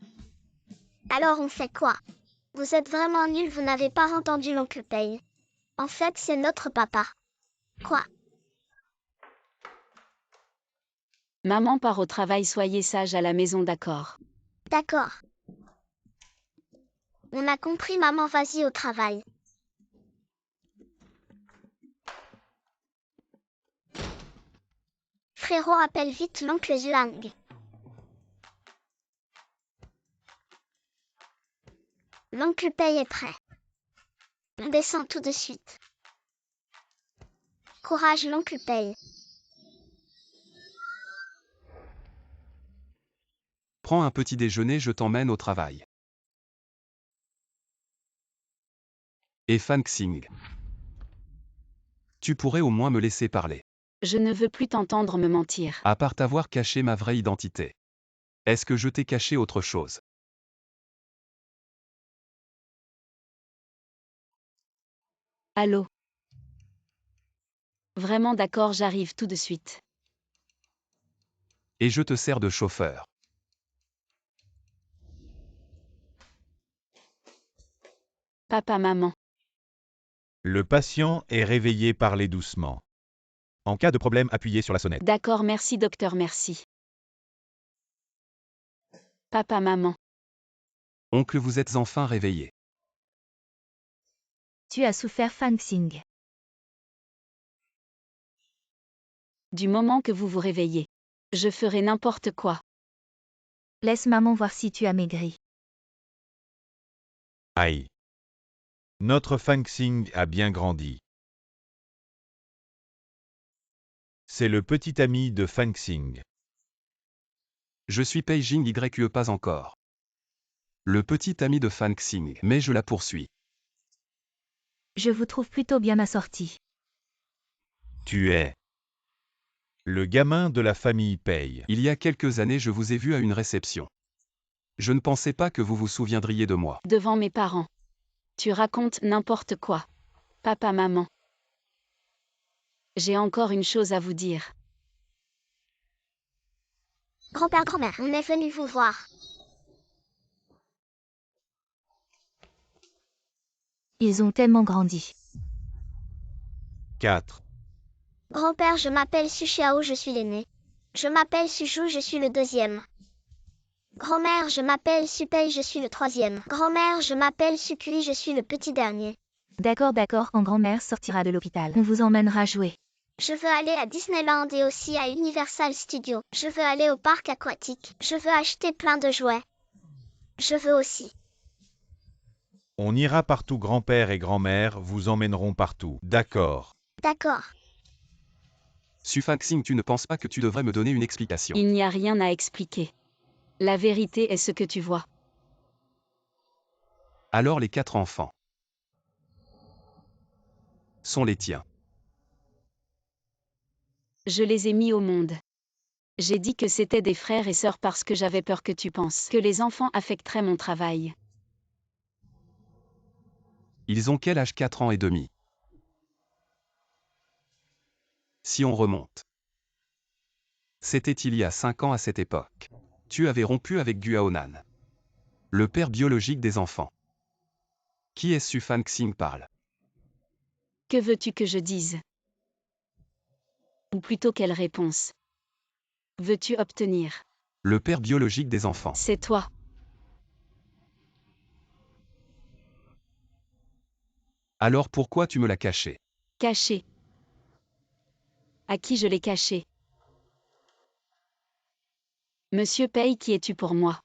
Alors on fait quoi? Vous êtes vraiment nuls, vous n'avez pas entendu l'oncle Pei. En fait, c'est notre papa. Quoi? Maman part au travail, soyez sage à la maison, d'accord? D'accord. On a compris, maman, vas-y au travail. Frérot, appelle vite l'oncle Zhuang. L'oncle Pei est prêt. On descend tout de suite. Courage, l'oncle Pei. Prends un petit déjeuner, je t'emmène au travail. Et Fan Xing. Tu pourrais au moins me laisser parler. Je ne veux plus t'entendre me mentir. À part t'avoir caché ma vraie identité. Est-ce que je t'ai caché autre chose? Allô? Vraiment d'accord, j'arrive tout de suite. Et je te sers de chauffeur. Papa, maman. Le patient est réveillé, parlez doucement. En cas de problème, appuyez sur la sonnette. D'accord, merci docteur, merci. Papa, maman. Oncle, vous êtes enfin réveillé. Tu as souffert, Fan Xing. Du moment que vous vous réveillez. Je ferai n'importe quoi. Laisse maman voir si tu as maigri. Aïe. Notre Fang-Xing a bien grandi. C'est le petit ami de Fang-Xing. Je suis Pei Jing YE pas encore. Le petit ami de Fan Xing, mais je la poursuis. Je vous trouve plutôt bien assorti. Tu es le gamin de la famille Pei. Il y a quelques années je vous ai vu à une réception. Je ne pensais pas que vous vous souviendriez de moi. Devant mes parents. Tu racontes n'importe quoi. Papa, maman. J'ai encore une chose à vous dire. Grand-père, grand-mère, on est venu vous voir. Ils ont tellement grandi. 4. Grand-père, je m'appelle Su Xiao, je suis l'aîné. Je m'appelle Su Zhu, je suis le deuxième. Grand-mère, je m'appelle Su Pei, je suis le troisième. Grand-mère, je m'appelle Su Kui, je suis le petit dernier. D'accord, quand grand-mère sortira de l'hôpital. On vous emmènera jouer. Je veux aller à Disneyland et aussi à Universal Studios. Je veux aller au parc aquatique. Je veux acheter plein de jouets. Je veux aussi. On ira partout, grand-père et grand-mère vous emmèneront partout. D'accord. D'accord. Su Fan Xing, tu ne penses pas que tu devrais me donner une explication? Il n'y a rien à expliquer. La vérité est ce que tu vois. Alors les 4 enfants sont les tiens. Je les ai mis au monde. J'ai dit que c'était des frères et sœurs parce que j'avais peur que tu penses que les enfants affecteraient mon travail. Ils ont quel âge? 4 ans et demi. Si on remonte. C'était il y a 5 ans à cette époque. Tu avais rompu avec Guaonan, le père biologique des enfants. Qui est Su Fan Xing parle? Que veux-tu que je dise? Ou plutôt quelle réponse veux-tu obtenir? Le père biologique des enfants. C'est toi. Alors pourquoi tu me l'as caché? Caché. À qui je l'ai caché? Monsieur Pei, qui es-tu pour moi?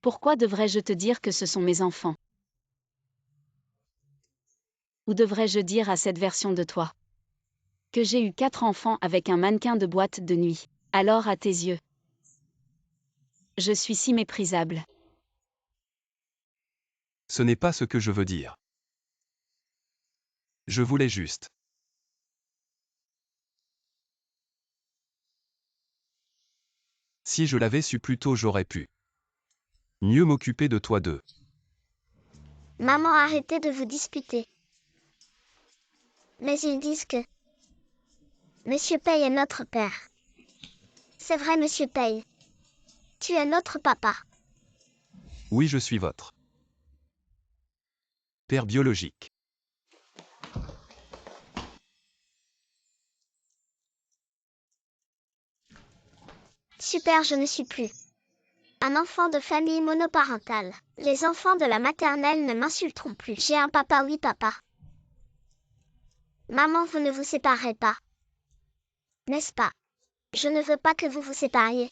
Pourquoi devrais-je te dire que ce sont mes enfants? Ou devrais-je dire à cette version de toi que j'ai eu 4 enfants avec un mannequin de boîte de nuit? Alors à tes yeux, je suis si méprisable. Ce n'est pas ce que je veux dire. Je voulais juste. Si je l'avais su plus tôt, j'aurais pu mieux m'occuper de toi deux. Maman, arrêtez de vous disputer. Mais ils disent que Monsieur Pei est notre père. C'est vrai, Monsieur Pei. Tu es notre papa. Oui, je suis votre père biologique. Super, je ne suis plus un enfant de famille monoparentale. Les enfants de la maternelle ne m'insulteront plus. J'ai un papa, oui papa. Maman, vous ne vous séparez pas. N'est-ce pas? Je ne veux pas que vous vous sépariez.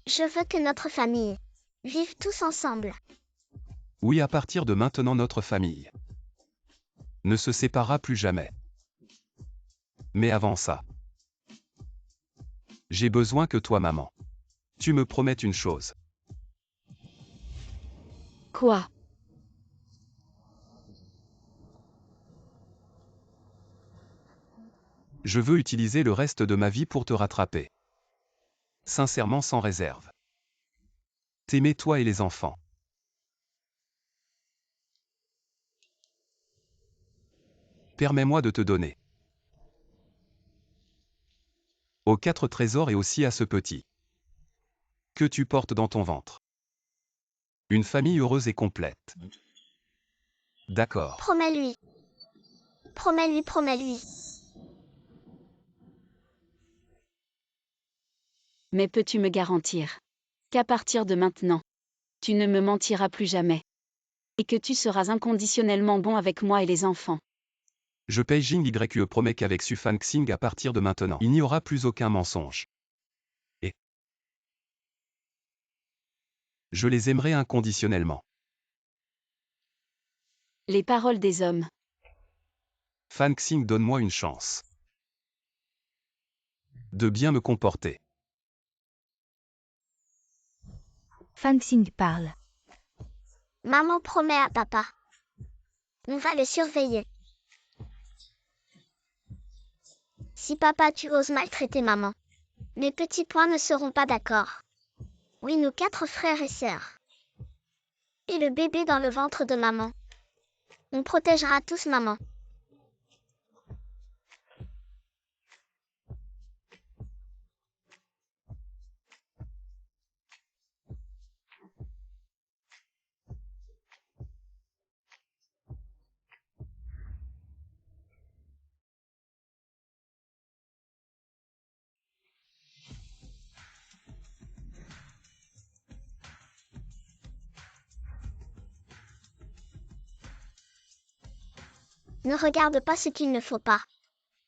Je veux que notre famille vive tous ensemble. Oui, à partir de maintenant, notre famille ne se séparera plus jamais. Mais avant ça, j'ai besoin que toi, maman, tu me promettes une chose. Quoi? Je veux utiliser le reste de ma vie pour te rattraper. Sincèrement, sans réserve. T'aimer toi et les enfants. Permets-moi de te donner aux 4 trésors et aussi à ce petit que tu portes dans ton ventre. Une famille heureuse et complète. D'accord. Promets-lui. Promets-lui, promets-lui. Mais peux-tu me garantir qu'à partir de maintenant, tu ne me mentiras plus jamais et que tu seras inconditionnellement bon avec moi et les enfants? Je paye Jing YQE promet qu'avec Su Fan Xing à partir de maintenant, il n'y aura plus aucun mensonge. Et je les aimerai inconditionnellement. Les paroles des hommes. Fan Xing, donne-moi une chance. De bien me comporter. Fan Xing parle. Maman promet à papa. On va le surveiller. Si papa tu oses maltraiter maman, mes petits poings ne seront pas d'accord. Oui, nous 4 frères et sœurs. Et le bébé dans le ventre de maman. On protégera tous maman. Ne regarde pas ce qu'il ne faut pas.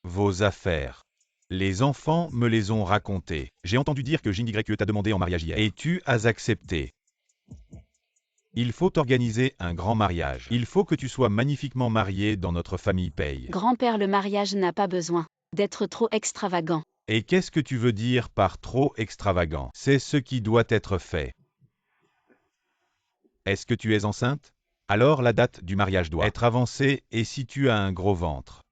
Vos affaires. Les enfants me les ont racontées. J'ai entendu dire que Jing YQE t'a demandé en mariage hier. Et tu as accepté. Il faut organiser un grand mariage. Il faut que tu sois magnifiquement marié dans notre famille paye. Grand-père, le mariage n'a pas besoin d'être trop extravagant. Et qu'est-ce que tu veux dire par trop extravagant? C'est ce qui doit être fait. Est-ce que tu es enceinte? Alors la date du mariage doit être avancée, et si tu as un gros ventre,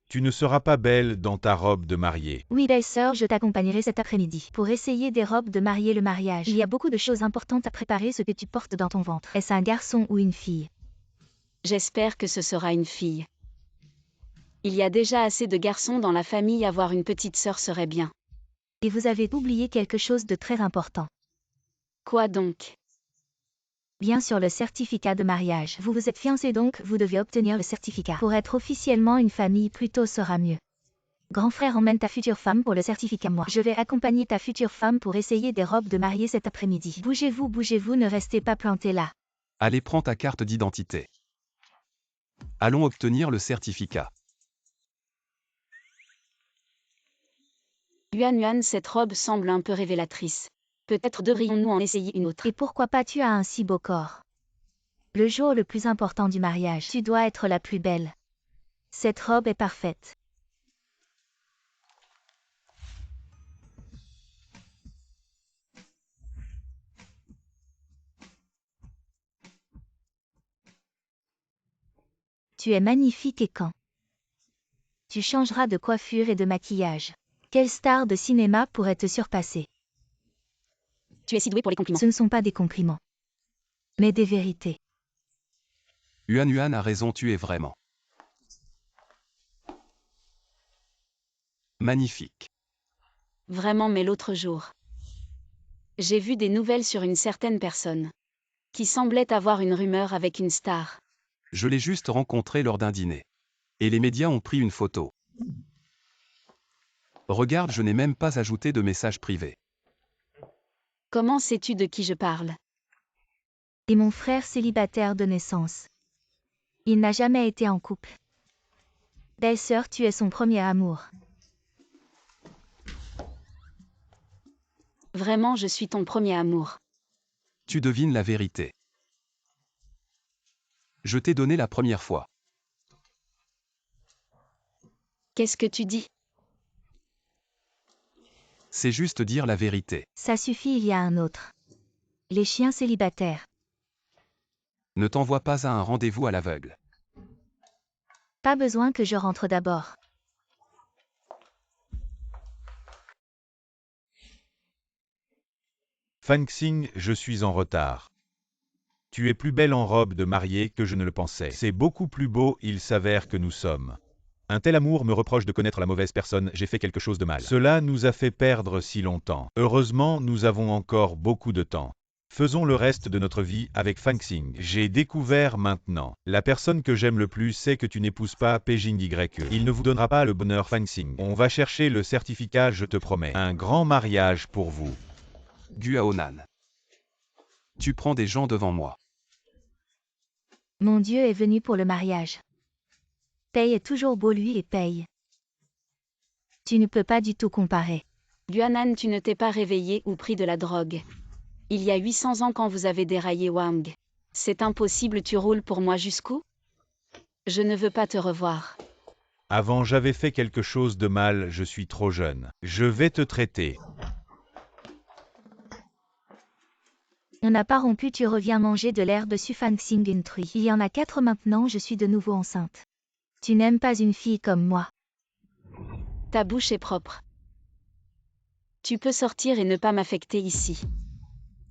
tu ne seras pas belle dans ta robe de mariée. Oui, belle-sœur, je t'accompagnerai cet après-midi pour essayer des robes de mariée le mariage. Il y a beaucoup de choses importantes à préparer ce que tu portes dans ton ventre. Est-ce un garçon ou une fille? J'espère que ce sera une fille. Il y a déjà assez de garçons dans la famille, avoir une petite sœur serait bien. Et vous avez oublié quelque chose de très important. Quoi donc? Bien sûr, le certificat de mariage. Vous vous êtes fiancés donc, vous devez obtenir le certificat. Pour être officiellement une famille, plus tôt sera mieux. Grand frère, emmène ta future femme pour le certificat. Moi, je vais accompagner ta future femme pour essayer des robes de mariée cet après-midi. Bougez-vous, ne restez pas plantés là. Allez, prends ta carte d'identité. Allons obtenir le certificat. Yuan, cette robe semble un peu révélatrice. Peut-être devrions-nous en essayer une autre. Et pourquoi pas, tu as un si beau corps. Le jour le plus important du mariage, tu dois être la plus belle. Cette robe est parfaite. Tu es magnifique et quand tu changeras de coiffure et de maquillage. Quelle star de cinéma pourrait te surpasser? Tu es si doué pour les compliments. Ce ne sont pas des compliments, mais des vérités. Yuan a raison, tu es vraiment magnifique. Vraiment, mais l'autre jour, j'ai vu des nouvelles sur une certaine personne qui semblait avoir une rumeur avec une star. Je l'ai juste rencontré lors d'un dîner. Et les médias ont pris une photo. Regarde, je n'ai même pas ajouté de message privé. Comment sais-tu de qui je parle? Et mon frère célibataire de naissance. Il n'a jamais été en couple. Belle-sœur, tu es son premier amour. Vraiment, je suis ton premier amour. Tu devines la vérité. Je t'ai donné la première fois. Qu'est-ce que tu dis? C'est juste dire la vérité. Ça suffit, il y a un autre. Les chiens célibataires. Ne t'envoie pas à un rendez-vous à l'aveugle. Pas besoin que je rentre d'abord. Fan Xing, je suis en retard. Tu es plus belle en robe de mariée que je ne le pensais. C'est beaucoup plus beau, il s'avère que nous sommes. Un tel amour me reproche de connaître la mauvaise personne, j'ai fait quelque chose de mal. Cela nous a fait perdre si longtemps. Heureusement, nous avons encore beaucoup de temps. Faisons le reste de notre vie avec Fan Xing. J'ai découvert maintenant. La personne que j'aime le plus sait que tu n'épouses pas Peijing YQE. Il ne vous donnera pas le bonheur Fan Xing. On va chercher le certificat, je te promets. Un grand mariage pour vous. Guaonan. Tu prends des gens devant moi. Mon Dieu est venu pour le mariage. Paye est toujours beau lui et paye. Tu ne peux pas du tout comparer. Guanan, tu ne t'es pas réveillé ou pris de la drogue. Il y a 800 ans quand vous avez déraillé Wang. C'est impossible, tu roules pour moi jusqu'où? Je ne veux pas te revoir. Avant j'avais fait quelque chose de mal, je suis trop jeune. Je vais te traiter. On n'a pas rompu, tu reviens manger de l'herbe Sufansing Intri. Il y en a 4 maintenant, je suis de nouveau enceinte. Tu n'aimes pas une fille comme moi. Ta bouche est propre. Tu peux sortir et ne pas m'affecter ici.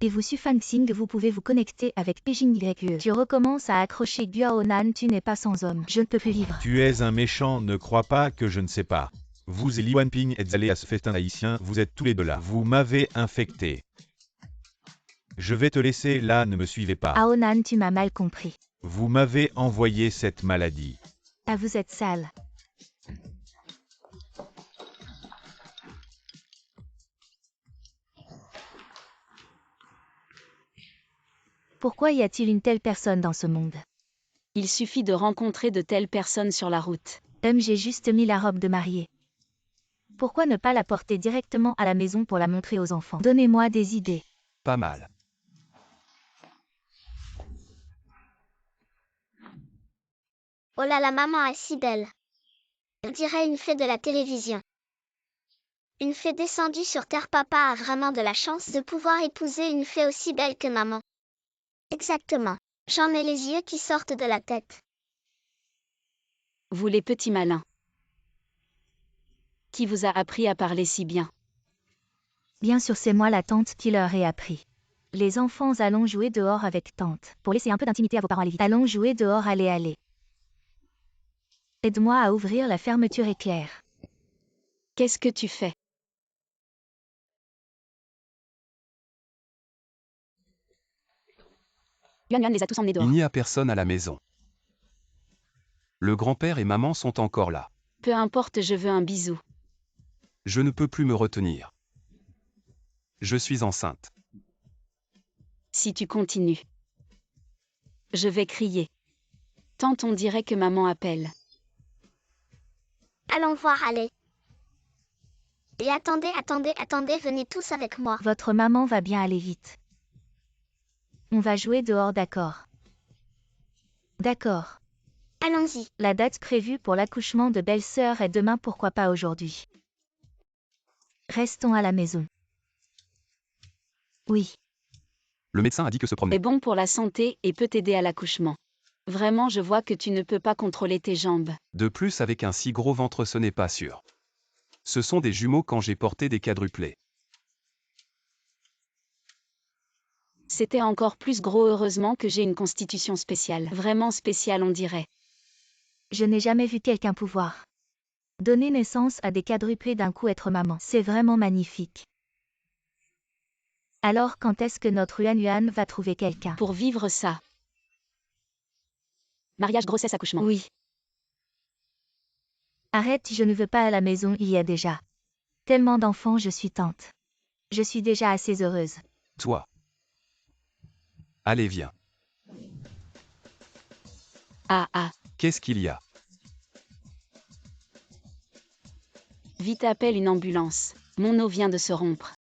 Et vous Sufansing, vous pouvez vous connecter avec Beijing YE. Tu recommences à accrocher Guaonan, tu n'es pas sans homme. Je ne peux plus vivre. Tu es un méchant, ne crois pas que je ne sais pas. Vous et Li Wanping êtes allés à ce festin haïtien, vous êtes tous les deux là. Vous m'avez infecté. Je vais te laisser là, ne me suivez pas. Aonan, tu m'as mal compris. Vous m'avez envoyé cette maladie. Ah, vous êtes sale. Pourquoi y a-t-il une telle personne dans ce monde? Il suffit de rencontrer de telles personnes sur la route. J'ai juste mis la robe de mariée. Pourquoi ne pas la porter directement à la maison pour la montrer aux enfants? Donnez-moi des idées. Pas mal. Oh là là, maman est si belle. On dirait une fée de la télévision. Une fée descendue sur terre, papa a vraiment de la chance de pouvoir épouser une fée aussi belle que maman. Exactement. J'en ai les yeux qui sortent de la tête. Vous les petits malins. Qui vous a appris à parler si bien? Bien sûr, c'est moi la tante qui leur ai appris. Les enfants, allons jouer dehors avec tante. Pour laisser un peu d'intimité à vos parents, allez vite. Allons jouer dehors, allez. Aide-moi à ouvrir la fermeture éclair. Qu'est-ce que tu fais? Yuan les a tous emmenés dehors. Il n'y a personne à la maison. Le grand-père et maman sont encore là. Peu importe, je veux un bisou. Je ne peux plus me retenir. Je suis enceinte. Si tu continues. Je vais crier. Tant on dirait que maman appelle. Allons voir, allez. Et attendez, venez tous avec moi. Votre maman va bien aller vite. On va jouer dehors, d'accord? D'accord. Allons-y. La date prévue pour l'accouchement de belle-sœur est demain, pourquoi pas aujourd'hui? Restons à la maison. Oui. Le médecin a dit que se promener. Est bon pour la santé et peut t'aider à l'accouchement. Vraiment, je vois que tu ne peux pas contrôler tes jambes. De plus, avec un si gros ventre, ce n'est pas sûr. Ce sont des jumeaux quand j'ai porté des quadruplés. C'était encore plus gros, heureusement que j'ai une constitution spéciale. Vraiment spéciale, on dirait. Je n'ai jamais vu quelqu'un pouvoir donner naissance à des quadruplés d'un coup, être maman. C'est vraiment magnifique. Alors quand est-ce que notre Yuan va trouver quelqu'un? Pour vivre ça. Mariage, grossesse, accouchement. Oui. Arrête, je ne veux pas à la maison, il y a déjà tellement d'enfants, je suis tante. Je suis déjà assez heureuse. Toi. Allez, viens. Ah. Qu'est-ce qu'il y a? Vite, appelle une ambulance. Mon eau vient de se rompre.